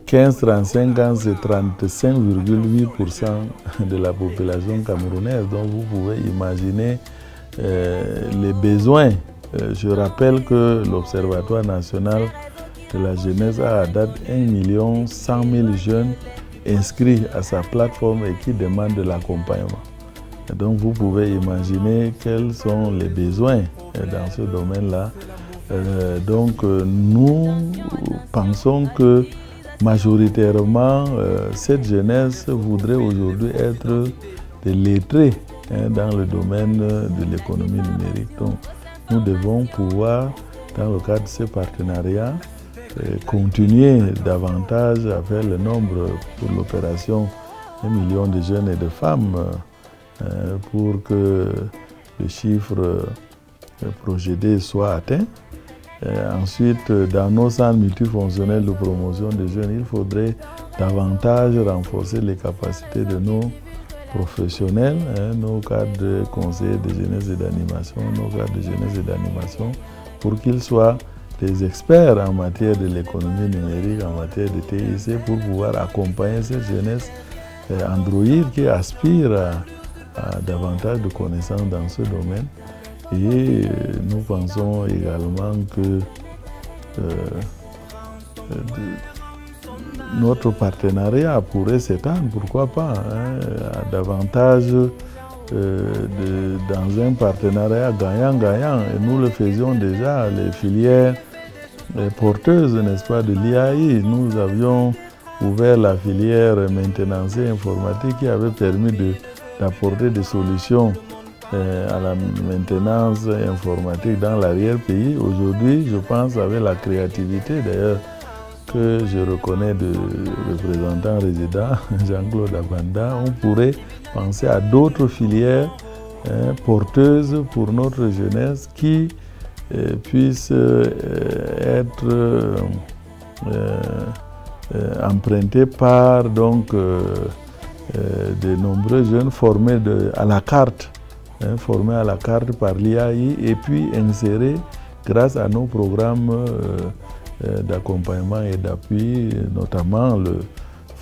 15-35 ans, c'est 35,8% de la population camerounaise. Donc vous pouvez imaginer les besoins. Je rappelle que l'Observatoire national de la jeunesse a à date 1 100 000 jeunes inscrits à sa plateforme et qui demandent de l'accompagnement. Donc vous pouvez imaginer quels sont les besoins dans ce domaine-là. Donc nous pensons que majoritairement, cette jeunesse voudrait aujourd'hui être des lettrés dans le domaine de l'économie numérique. Donc, nous devons pouvoir, dans le cadre de ce partenariat, continuer davantage à faire le nombre pour l'opération 1 million de jeunes et de femmes pour que le chiffre projeté soit atteint. Ensuite, dans nos centres multifonctionnels de promotion des jeunes, il faudrait davantage renforcer les capacités de nos professionnels, nos cadres de conseillers de jeunesse et d'animation, nos cadres de jeunesse et d'animation, pour qu'ils soient des experts en matière de l'économie numérique, en matière de TIC, pour pouvoir accompagner cette jeunesse androïde qui aspire à davantage de connaissances dans ce domaine. Et nous pensons également que notre partenariat pourrait s'étendre, pourquoi pas, à davantage dans un partenariat gagnant-gagnant. Et nous le faisions déjà, les filières porteuses, n'est-ce pas, de l'IAI. Nous avions ouvert la filière maintenance et informatique qui avait permis d'apporter des solutions à la maintenance informatique dans l'arrière-pays. Aujourd'hui, je pense, avec la créativité d'ailleurs que je reconnais de représentant résident, Jean-Claude Abanda, on pourrait penser à d'autres filières porteuses pour notre jeunesse qui puissent être empruntées par donc, de nombreux jeunes formés à la carte. Formés à la carte par l'IAI et puis insérés grâce à nos programmes d'accompagnement et d'appui, notamment le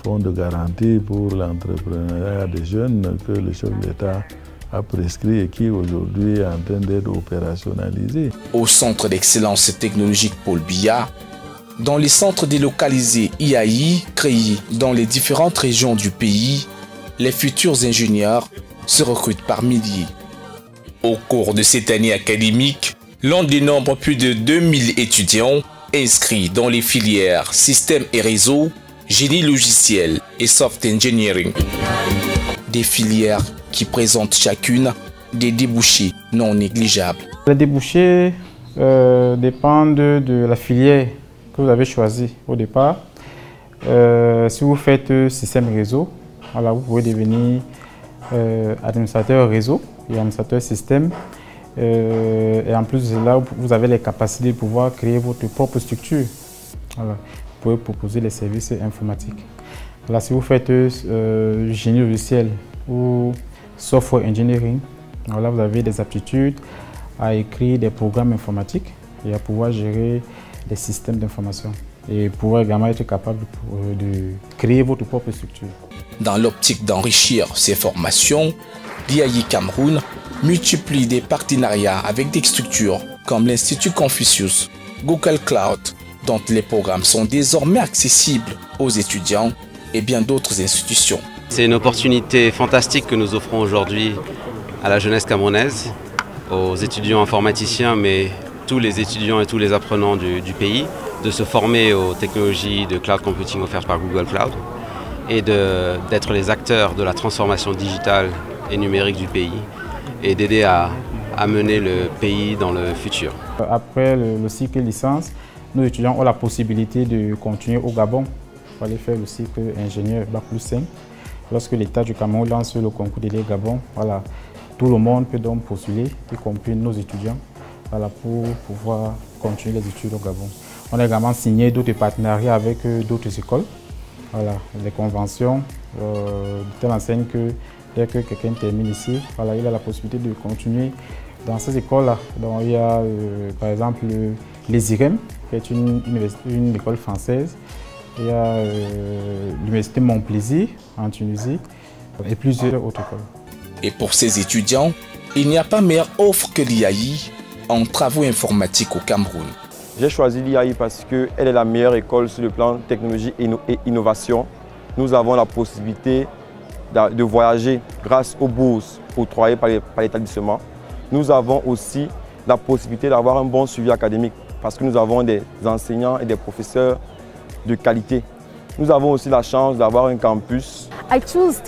fonds de garantie pour l'entrepreneuriat des jeunes que le chef de l'État a prescrit et qui aujourd'hui est en train d'être opérationnalisé. Au centre d'excellence technologique Paul Biya, dans les centres délocalisés IAI créés dans les différentes régions du pays, les futurs ingénieurs se recrutent par milliers. Au cours de cette année académique, l'on dénombre plus de 2000 étudiants inscrits dans les filières systèmes et réseaux, génie logiciel et soft engineering. Des filières qui présentent chacune des débouchés non négligeables. Les débouchés dépendent de la filière que vous avez choisie au départ. Si vous faites système réseau, voilà, vous pouvez devenir administrateur réseau et administrateur système. Et en plus de cela, vous avez les capacités de pouvoir créer votre propre structure. Voilà. Vous pouvez proposer les services informatiques. Là, si vous faites génie logiciel ou software engineering, voilà, vous avez des aptitudes à écrire des programmes informatiques et à pouvoir gérer des systèmes d'information. et pouvoir également être capable de créer votre propre structure. Dans l'optique d'enrichir ces formations, l'IAI Cameroun multiplie des partenariats avec des structures comme l'Institut Confucius, Google Cloud, dont les programmes sont désormais accessibles aux étudiants et bien d'autres institutions. C'est une opportunité fantastique que nous offrons aujourd'hui à la jeunesse camerounaise, aux étudiants informaticiens, mais tous les étudiants et tous les apprenants du pays, de se former aux technologies de cloud computing offertes par Google Cloud et d'être les acteurs de la transformation digitale et numérique du pays et d'aider à mener le pays dans le futur. Après le cycle licence, nos étudiants ont la possibilité de continuer au Gabon pour aller faire le cycle ingénieur Bac+5. Lorsque l'État du Cameroun lance le concours de l'IAI Gabon, voilà, tout le monde peut donc postuler, y compris nos étudiants, voilà, pour pouvoir continuer les études au Gabon. On a également signé d'autres partenariats avec d'autres écoles, voilà, des conventions de telle enseigne que dès que quelqu'un termine ici, voilà, il a la possibilité de continuer dans ces écoles-là. Donc il y a par exemple les IREM, qui est une école française. Il y a l'université Montplaisir en Tunisie et plusieurs autres écoles. Et pour ces étudiants, il n'y a pas meilleure offre que l'IAI en travaux informatiques au Cameroun. J'ai choisi l'IAI parce qu'elle est la meilleure école sur le plan technologie et innovation. Nous avons la possibilité de voyager grâce aux bourses octroyées par l'établissement. Nous avons aussi la possibilité d'avoir un bon suivi académique parce que nous avons des enseignants et des professeurs de qualité. Nous avons aussi la chance d'avoir un campus. I chose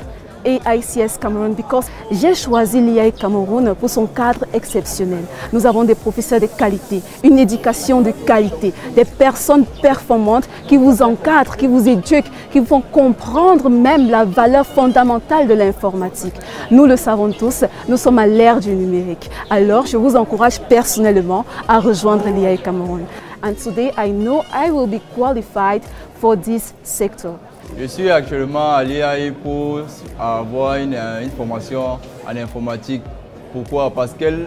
AICS Cameroun because j'ai choisi l'IAI Cameroun pour son cadre exceptionnel. Nous avons des professeurs de qualité, une éducation de qualité, des personnes performantes qui vous encadrent, qui vous éduquent, qui vous font comprendre même la valeur fondamentale de l'informatique. Nous le savons tous, nous sommes à l'ère du numérique. Alors je vous encourage personnellement à rejoindre l'IAI Cameroun. And today I know I will be qualified for this sector. Je suis actuellement à l'IAI pour avoir une formation en informatique. Pourquoi? Parce qu'elle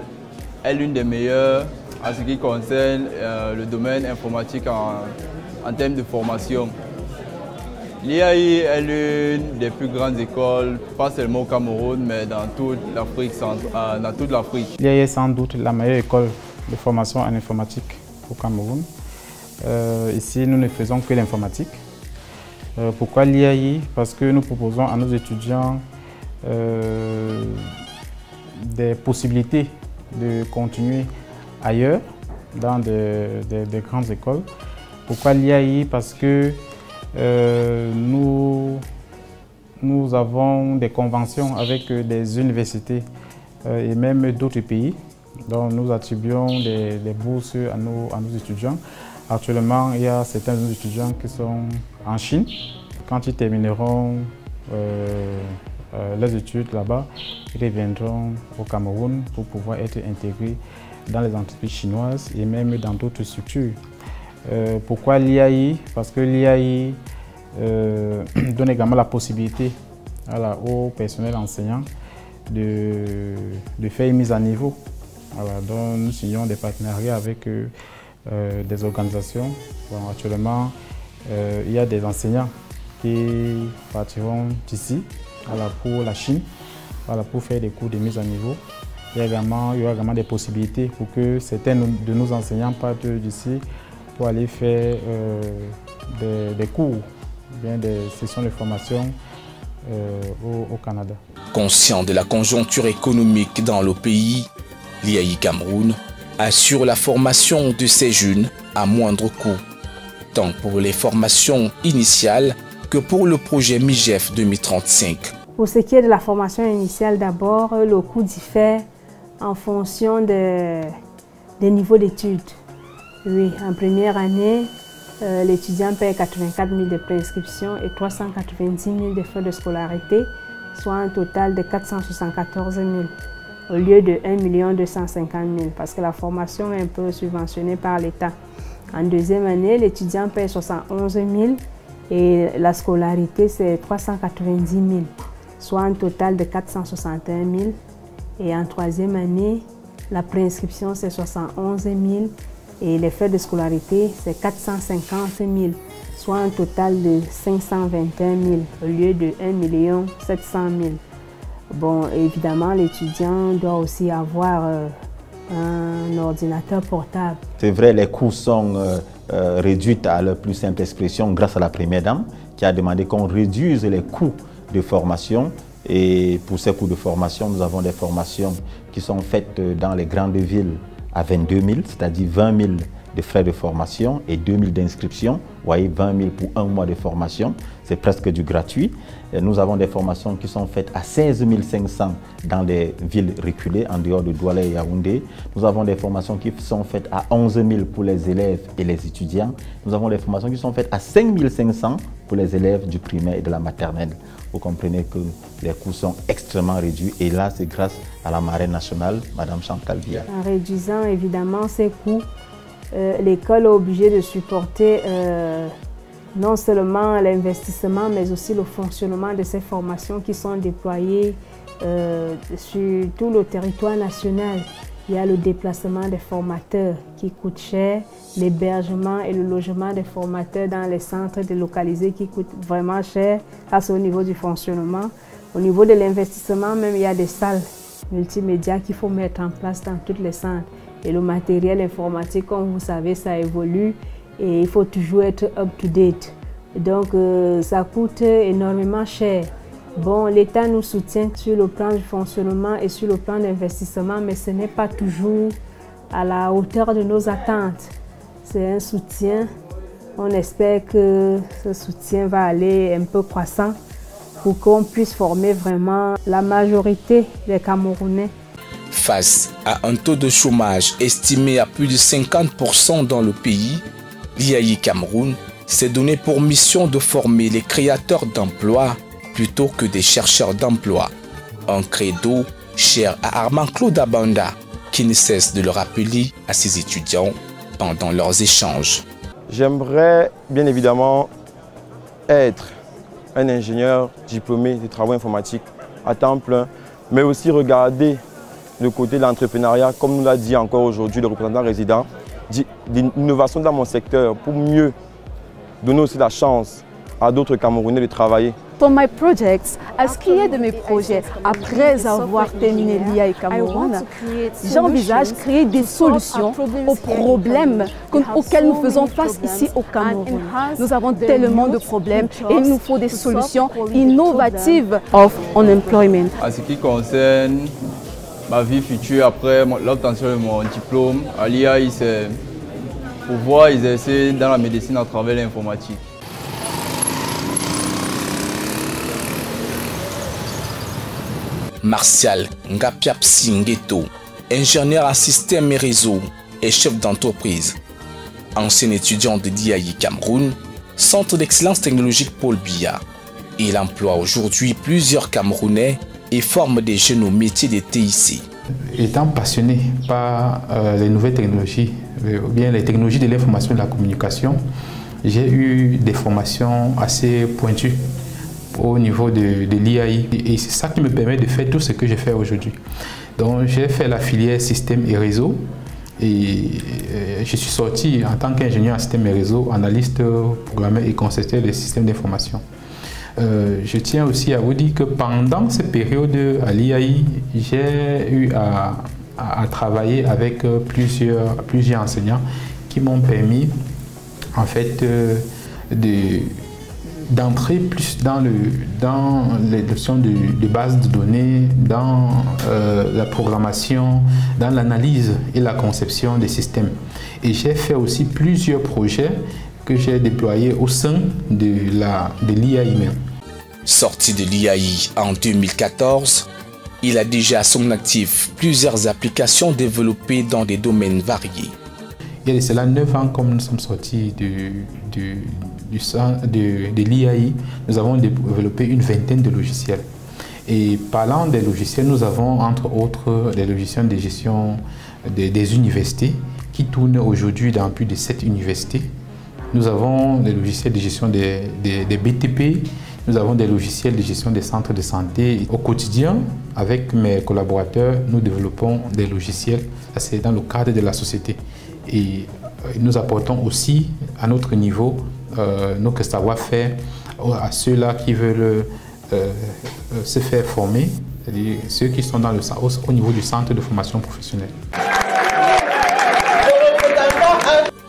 est l'une des meilleures en ce qui concerne le domaine informatique en termes de formation. L'IAI est l'une des plus grandes écoles, pas seulement au Cameroun, mais dans toute l'Afrique. L'IAI est sans doute la meilleure école de formation en informatique au Cameroun. Ici, nous ne faisons que l'informatique. Pourquoi l'IAI? Parce que nous proposons à nos étudiants des possibilités de continuer ailleurs, dans des grandes écoles. Pourquoi l'IAI? Parce que nous avons des conventions avec des universités et même d'autres pays. Donc nous attribuons des bourses à nos étudiants. Actuellement, il y a certains de nos étudiants qui sont en Chine. Quand ils termineront les études là-bas, ils reviendront au Cameroun pour pouvoir être intégrés dans les entreprises chinoises et même dans d'autres structures. Pourquoi l'IAI? Parce que l'IAI donne également la possibilité au personnel enseignant de faire une mise à niveau. Donc nous signons des partenariats avec des organisations. Bon, actuellement, il y a des enseignants qui partiront d'ici pour la Chine pour faire des cours de mise à niveau. Il y aura également des possibilités pour que certains de nos enseignants partent d'ici pour aller faire des cours, bien des sessions de formation au Canada. Conscient de la conjoncture économique dans le pays, l'IAI Cameroun assure la formation de ces jeunes à moindre coût, tant pour les formations initiales que pour le projet MIGEF 2035. Pour ce qui est de la formation initiale, d'abord, le coût diffère en fonction des niveaux d'études. Oui, en première année, l'étudiant paie 84 000 de préinscription et 390 000 de frais de scolarité, soit un total de 474 000 au lieu de 1 250 000 parce que la formation est un peu subventionnée par l'État. En deuxième année, l'étudiant paie 71 000 et la scolarité c'est 390 000, soit un total de 461 000. Et en troisième année, la préinscription c'est 71 000 Et les frais de scolarité, c'est 450 000, soit un total de 521 000 au lieu de 1 700 000. Bon, évidemment, l'étudiant doit aussi avoir un ordinateur portable. C'est vrai, les coûts sont réduits à leur plus simple expression grâce à la Première Dame qui a demandé qu'on réduise les coûts de formation. Et pour ces coûts de formation, nous avons des formations qui sont faites dans les grandes villes à 22 000, c'est-à-dire 20 000 de frais de formation et 2 000 d'inscription. Vous voyez, 20 000 pour un mois de formation, c'est presque du gratuit. Et nous avons des formations qui sont faites à 16 500 dans les villes reculées, en dehors de Douala et Yaoundé. Nous avons des formations qui sont faites à 11 000 pour les élèves et les étudiants. Nous avons des formations qui sont faites à 5 500 pour les élèves du primaire et de la maternelle. Vous comprenez que les coûts sont extrêmement réduits et là, c'est grâce à la marraine nationale, Mme Chantal Biya. En réduisant évidemment ces coûts, l'école est obligée de supporter non seulement l'investissement, mais aussi le fonctionnement de ces formations qui sont déployées sur tout le territoire national. Il y a le déplacement des formateurs qui coûte cher, l'hébergement et le logement des formateurs dans les centres délocalisés qui coûtent vraiment cher. Ça, c'est au niveau du fonctionnement. Au niveau de l'investissement, même, il y a des salles multimédia qu'il faut mettre en place dans tous les centres. Et le matériel informatique, comme vous savez, ça évolue et il faut toujours être up-to-date. Donc, ça coûte énormément cher. Bon, l'État nous soutient sur le plan du fonctionnement et sur le plan d'investissement, mais ce n'est pas toujours à la hauteur de nos attentes. C'est un soutien. On espère que ce soutien va aller un peu croissant pour qu'on puisse former vraiment la majorité des Camerounais. Face à un taux de chômage estimé à plus de 50% dans le pays, l'IAI Cameroun s'est donné pour mission de former les créateurs d'emplois plutôt que des chercheurs d'emploi. Un credo cher à Armand Claude Abanda, qui ne cesse de le rappeler à ses étudiants pendant leurs échanges. J'aimerais bien évidemment être un ingénieur diplômé de travaux informatiques à temps plein, mais aussi regarder le côté de l'entrepreneuriat, comme nous l'a dit encore aujourd'hui le représentant résident, d'innovation dans mon secteur pour mieux donner aussi la chance à d'autres Camerounais de travailler. Pour mes projets, à ce qui est de mes projets, après avoir terminé l'IAI Cameroun, j'envisage créer des solutions aux problèmes auxquels nous faisons face ici au Cameroun. Nous avons tellement de problèmes et il nous faut des solutions innovatives of unemployment. En ce qui concerne ma vie future après l'obtention de mon diplôme à l'IAI, c'est pouvoir exercer dans la médecine à travers l'informatique. Martial Ngapiap Singeto, ingénieur en système et réseau et chef d'entreprise. Ancien étudiant de l'IAI Cameroun, Centre d'excellence technologique Paul Biya. Il emploie aujourd'hui plusieurs Camerounais et forme des jeunes au métier des TIC. Étant passionné par les nouvelles technologies, ou bien les technologies de l'information et de la communication, j'ai eu des formations assez pointues au niveau de l'IAI. Et c'est ça qui me permet de faire tout ce que je fais aujourd'hui. Donc j'ai fait la filière système et réseau et je suis sorti en tant qu'ingénieur en système et réseau, analyste, programmeur et concepteur des systèmes d'information. Je tiens aussi à vous dire que pendant cette période à l'IAI, j'ai eu à travailler avec plusieurs enseignants qui m'ont permis en fait d'entrer plus dans les notions de base de données, dans la programmation, dans l'analyse et la conception des systèmes. Et j'ai fait aussi plusieurs projets que j'ai déployés au sein de l'IAI même. Sorti de l'IAI en 2014, il a déjà à son actif plusieurs applications développées dans des domaines variés. Il y a de cela 9 ans, comme nous sommes sortis de l'IAI, nous avons développé une vingtaine de logiciels. Et parlant des logiciels, nous avons entre autres des logiciels de gestion des universités qui tournent aujourd'hui dans plus de 7 universités. Nous avons des logiciels de gestion des BTP, nous avons des logiciels de gestion des centres de santé. Au quotidien, avec mes collaborateurs, nous développons des logiciels, c'est dans le cadre de la société. Et nous apportons aussi à notre niveau notre savoir-faire à ceux-là qui veulent se faire former, c'est-à-dire ceux qui sont dans au niveau du centre de formation professionnelle.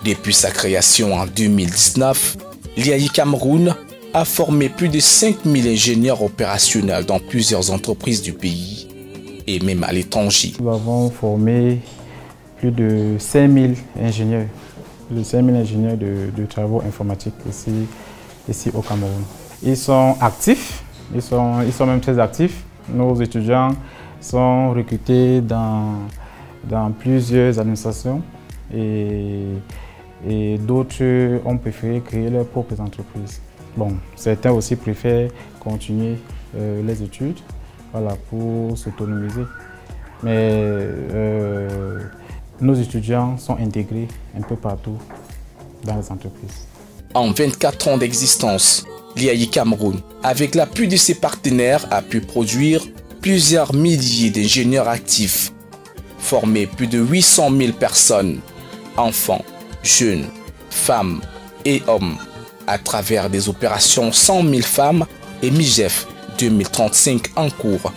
Depuis sa création en 2019, l'IAI Cameroun a formé plus de 5000 ingénieurs opérationnels dans plusieurs entreprises du pays et même à l'étranger. Nous avons formé plus de 5000 ingénieurs, de travaux informatiques ici au Cameroun. Ils sont actifs, ils sont même très actifs. Nos étudiants sont recrutés dans plusieurs administrations et d'autres ont préféré créer leurs propres entreprises. Bon, certains aussi préfèrent continuer les études, voilà, pour s'autonomiser. Mais nos étudiants sont intégrés un peu partout dans les entreprises. En 24 ans d'existence, l'IAI Cameroun, avec l'appui de ses partenaires, a pu produire plusieurs milliers d'ingénieurs actifs, former plus de 800 000 personnes, enfants, jeunes, femmes et hommes, à travers des opérations 100 000 femmes et MIGEF 2035 en cours.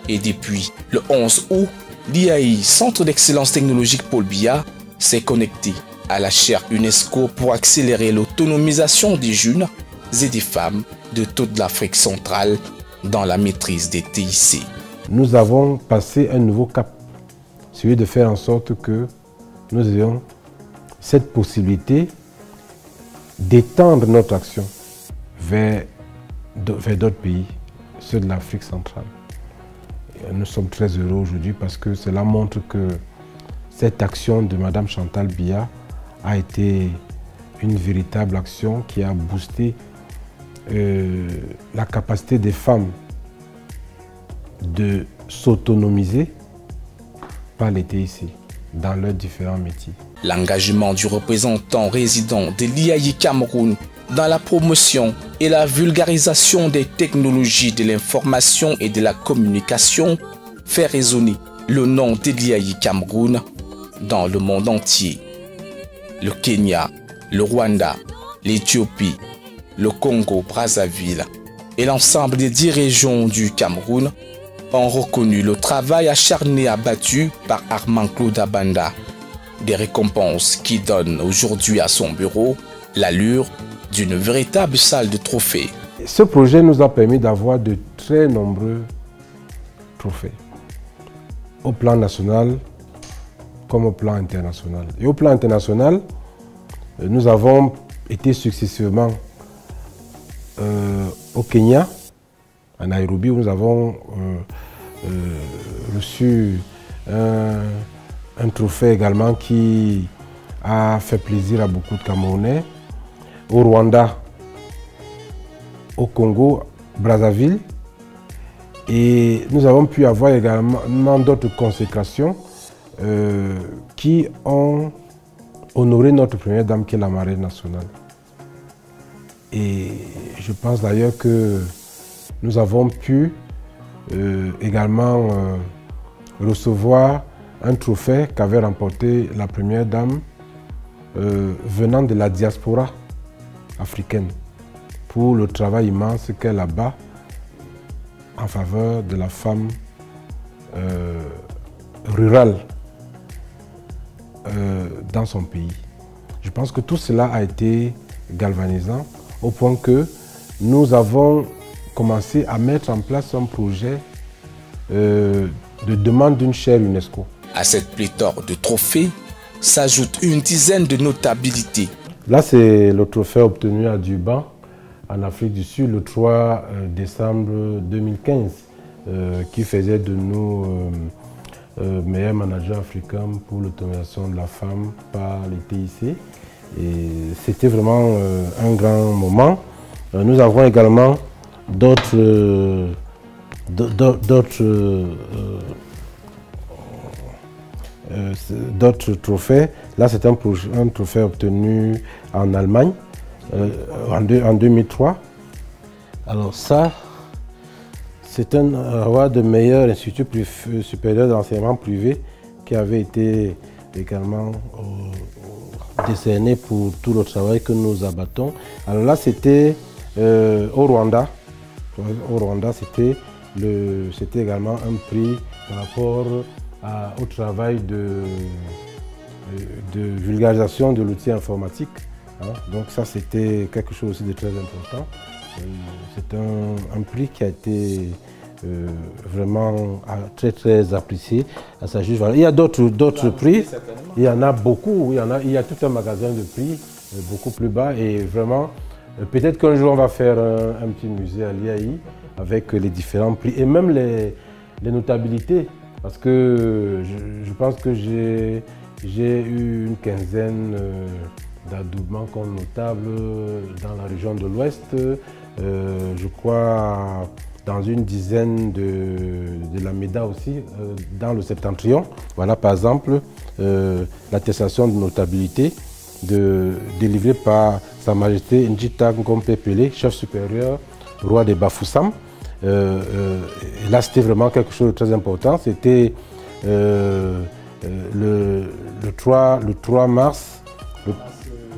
Et depuis le 11 août, l'IAI, Centre d'excellence technologique Paul Biya, s'est connecté à la chaire UNESCO pour accélérer l'autonomisation des jeunes et des femmes de toute l'Afrique centrale dans la maîtrise des TIC. Nous avons passé un nouveau cap, celui de faire en sorte que nous ayons cette possibilité d'étendre notre action vers d'autres pays, ceux de l'Afrique centrale. Et nous sommes très heureux aujourd'hui parce que cela montre que cette action de Mme Chantal Biya a été une véritable action qui a boosté la capacité des femmes de s'autonomiser par les TIC dans leurs différents métiers. L'engagement du représentant résident de l'IAI Cameroun dans la promotion et la vulgarisation des technologies de l'information et de la communication fait résonner le nom de l'IAI Cameroun dans le monde entier. Le Kenya, le Rwanda, l'Éthiopie, le Congo-Brazzaville et l'ensemble des 10 régions du Cameroun ont reconnu le travail acharné abattu par Armand Claude Abanda. Des récompenses qui donnent aujourd'hui à son bureau l'allure d'une véritable salle de trophées. Ce projet nous a permis d'avoir de très nombreux trophées, au plan national comme au plan international. Et au plan international, nous avons été successivement au Kenya, à Nairobi, où nous avons reçu un trophée également qui a fait plaisir à beaucoup de Camerounais. Au Rwanda, au Congo, Brazzaville. Et nous avons pu avoir également d'autres consécrations qui ont honoré notre première dame qui est la marraine nationale. Et je pense d'ailleurs que nous avons pu également recevoir un trophée qu'avait remporté la première dame venant de la diaspora africaine pour le travail immense qu'elle abat en faveur de la femme rurale dans son pays. Je pense que tout cela a été galvanisant au point que nous avons commencé à mettre en place un projet de demande d'une chaire UNESCO. À cette pléthore de trophées s'ajoute une dizaine de notabilités. Là, c'est le trophée obtenu à Durban, en Afrique du Sud, le 3 décembre 2015, qui faisait de nous meilleurs managers africains pour l'autonomisation de la femme par les TIC. Et c'était vraiment un grand moment. Nous avons également d'autres trophées. Là, c'est un trophée obtenu en Allemagne en 2003. Alors ça, c'est un award de meilleur institut supérieur d'enseignement privé qui avait été également décerné pour tout le travail que nous abattons. Alors là, c'était au Rwanda. Au Rwanda, c'était également un prix par rapport au travail de vulgarisation de l'outil informatique. Hein. Donc ça, c'était quelque chose aussi de très important. C'est un prix qui a été vraiment très apprécié à sa juste valeur. Il y a d'autres prix, il y en a beaucoup, il y a tout un magasin de prix beaucoup plus bas et vraiment, peut-être qu'un jour on va faire un petit musée à l'IAI avec les différents prix et même les notabilités parce que je pense que j'ai eu une quinzaine d'adoubements comme notables dans la région de l'Ouest, je crois dans une dizaine de la MEDA aussi, dans le Septentrion. Voilà par exemple l'attestation de notabilité délivrée par Sa Majesté Njita Ngompe Pelé, chef supérieur, roi des Bafoussam. Là c'était vraiment quelque chose de très important. C'était le 3 mars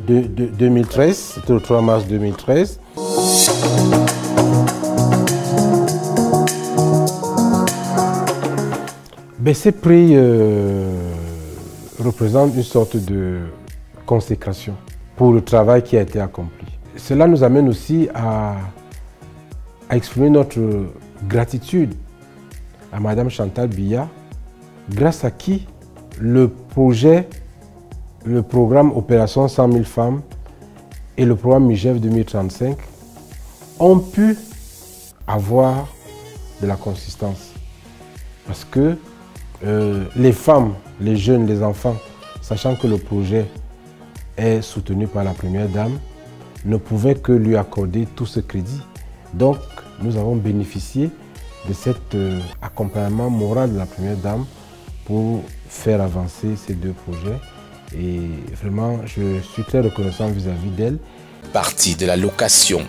2013. C'était le 3 mars 2013. Ces prix représentent une sorte de consécration pour le travail qui a été accompli. Cela nous amène aussi à exprimer notre gratitude à Madame Chantal Biya, grâce à qui le programme Opération 100 000 femmes et le programme MIGEF 2035 ont pu avoir de la consistance. Parce que les femmes, les jeunes, les enfants, sachant que le projet est soutenu par la Première Dame, ne pouvaient que lui accorder tout ce crédit. Donc, nous avons bénéficié de cet accompagnement moral de la Première Dame pour faire avancer ces deux projets. Et vraiment, je suis très reconnaissant vis-à-vis d'elle. Partie de la location,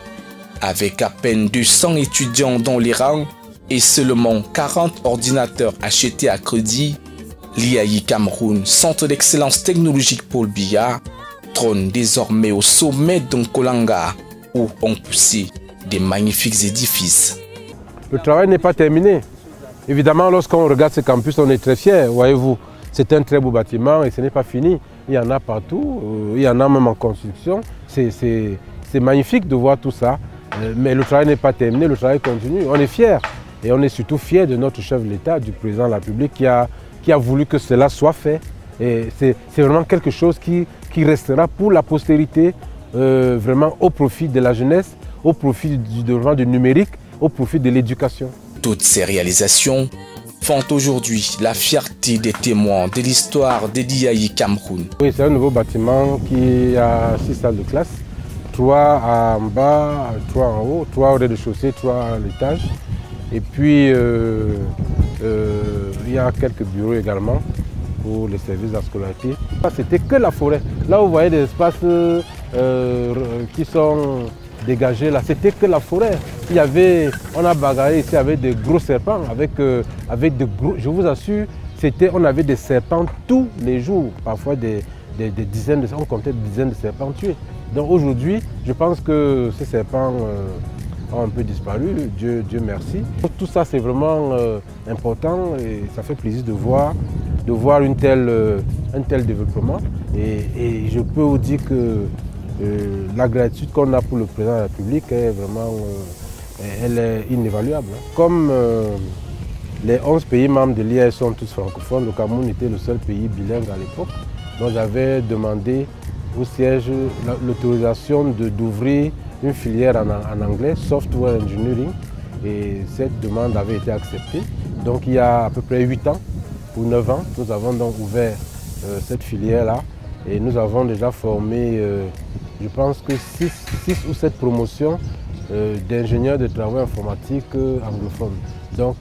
avec à peine 200 étudiants dans les rangs, et seulement 40 ordinateurs achetés à crédit, l'IAI Cameroun, centre d'excellence technologique Paul Biya, trône désormais au sommet d'Nkolanga, où ont poussé des magnifiques édifices. Le travail n'est pas terminé. Évidemment, lorsqu'on regarde ce campus, on est très fiers, voyez-vous. C'est un très beau bâtiment et ce n'est pas fini. Il y en a partout, il y en a même en construction. C'est magnifique de voir tout ça, mais le travail n'est pas terminé, le travail continue. On est fiers. Et on est surtout fiers de notre chef de l'État, du président de la République qui a voulu que cela soit fait. Et c'est vraiment quelque chose qui restera pour la postérité, vraiment au profit de la jeunesse, au profit du développement du numérique, au profit de l'éducation. Toutes ces réalisations font aujourd'hui la fierté des témoins de l'histoire de l'IAI Cameroun. Oui, c'est un nouveau bâtiment qui a 6 salles de classe, 3 en bas, 3 en haut, 3 au rez-de-chaussée, 3 à l'étage. Et puis, il y a quelques bureaux également pour les services de la scolarité. C'était que la forêt. Là, vous voyez des espaces qui sont dégagés, là, c'était que la forêt. On a bagarré ici avec des gros serpents, avec de gros, je vous assure, on avait des serpents tous les jours, parfois des dizaines on comptait des dizaines de serpents tués. Donc aujourd'hui, je pense que ces serpents ont un peu disparu, Dieu merci. Tout ça c'est vraiment important et ça fait plaisir de voir un tel développement. Et je peux vous dire que la gratitude qu'on a pour le président de la République est vraiment elle est inévaluable. Comme les 11 pays membres de l'IAI sont tous francophones, le Cameroun était le seul pays bilingue à l'époque. Donc j'avais demandé au siège l'autorisation d'ouvrir une filière en anglais, Software Engineering, et cette demande avait été acceptée. Donc il y a à peu près 8 ans ou 9 ans, nous avons donc ouvert cette filière-là et nous avons déjà formé, je pense que 6 ou 7 promotions d'ingénieurs de travaux informatiques anglophones. Donc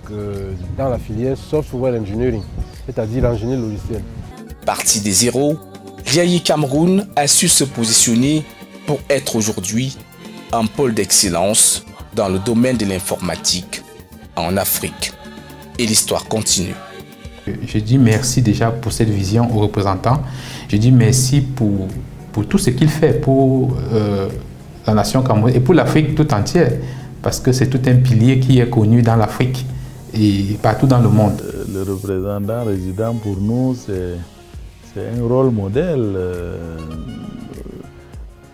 dans la filière Software Engineering, c'est-à-dire l'ingénierie logicielle. Parti des zéros, l'IAI Cameroun a su se positionner pour être aujourd'hui un pôle d'excellence dans le domaine de l'informatique en Afrique. Et l'histoire continue. Je dis merci déjà pour cette vision aux représentants. Je dis merci pour pour tout ce qu'il fait pour la nation camerounaise et pour l'Afrique tout entière, parce que c'est tout un pilier qui est connu dans l'Afrique et partout dans le monde. Le représentant résident pour nous, c'est un rôle modèle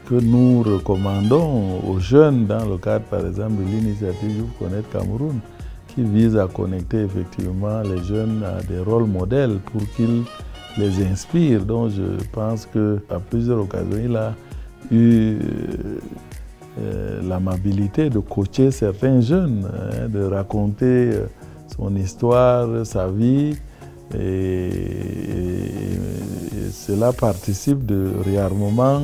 que nous recommandons aux jeunes dans le cadre par exemple de l'initiative Je Connect Cameroun, qui vise à connecter effectivement les jeunes à des rôles modèles pour qu'ils les inspirent. Donc je pense qu'à plusieurs occasions, il a eu l'amabilité de coacher certains jeunes, de raconter son histoire, sa vie, et cela participe du réarmement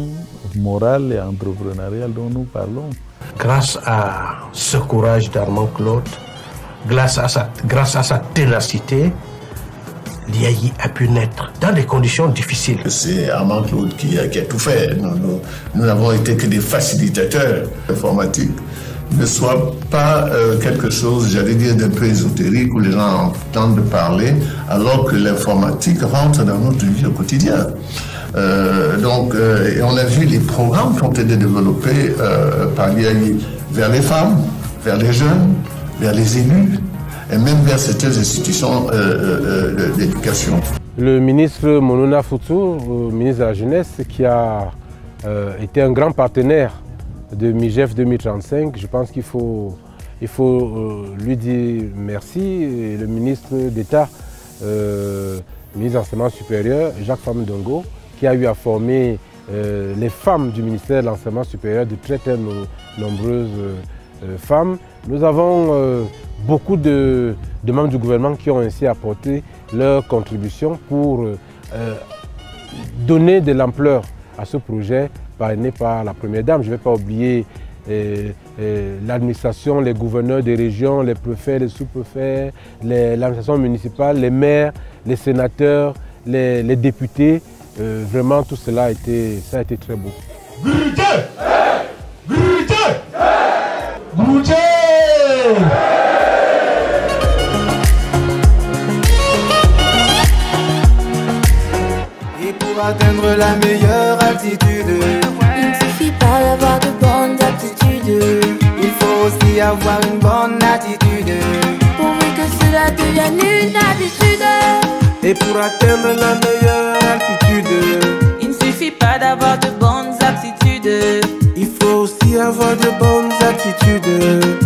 moral et entrepreneurial dont nous parlons. Grâce à ce courage d'Armand Claude, grâce à sa ténacité, l'IAI a pu naître dans des conditions difficiles. C'est Armand Claude qui a tout fait. Nous n'avons été que des facilitateurs informatiques. Ne soit pas quelque chose, j'allais dire, d'un peu ésotérique où les gens entendent parler, alors que l'informatique rentre dans notre vie au quotidien. Et on a vu les programmes qui ont été développés par l'IAI vers les femmes, vers les jeunes, vers les élus, et même vers certaines institutions d'éducation. Le ministre Monona Foutou, ministre de la Jeunesse, qui a été un grand partenaire de MIGEF 2035, je pense qu'il faut lui dire merci. Et le ministre d'État, ministre de l'Enseignement supérieur, Jacques Famdongo, qui a eu à former les femmes du ministère de l'Enseignement supérieur, de très nombreuses femmes. Nous avons beaucoup de membres du gouvernement qui ont ainsi apporté leur contribution pour donner de l'ampleur à ce projet parrainé par la Première Dame. Je ne vais pas oublier l'administration, les gouverneurs des régions, les préfets, les sous-préfets, l'administration municipale, les maires, les sénateurs, les députés. Vraiment, tout cela a été très beau. Goûtez! Goûtez! Goûtez! Et pour atteindre la meilleure altitude, il ne suffit pas d'avoir de bonnes aptitudes, il faut aussi avoir une bonne attitude, pourvu que cela devienne une habitude. Et pour atteindre la meilleure altitude, il ne suffit pas d'avoir de bonnes aptitudes, il faut aussi avoir de bonnes attitudes.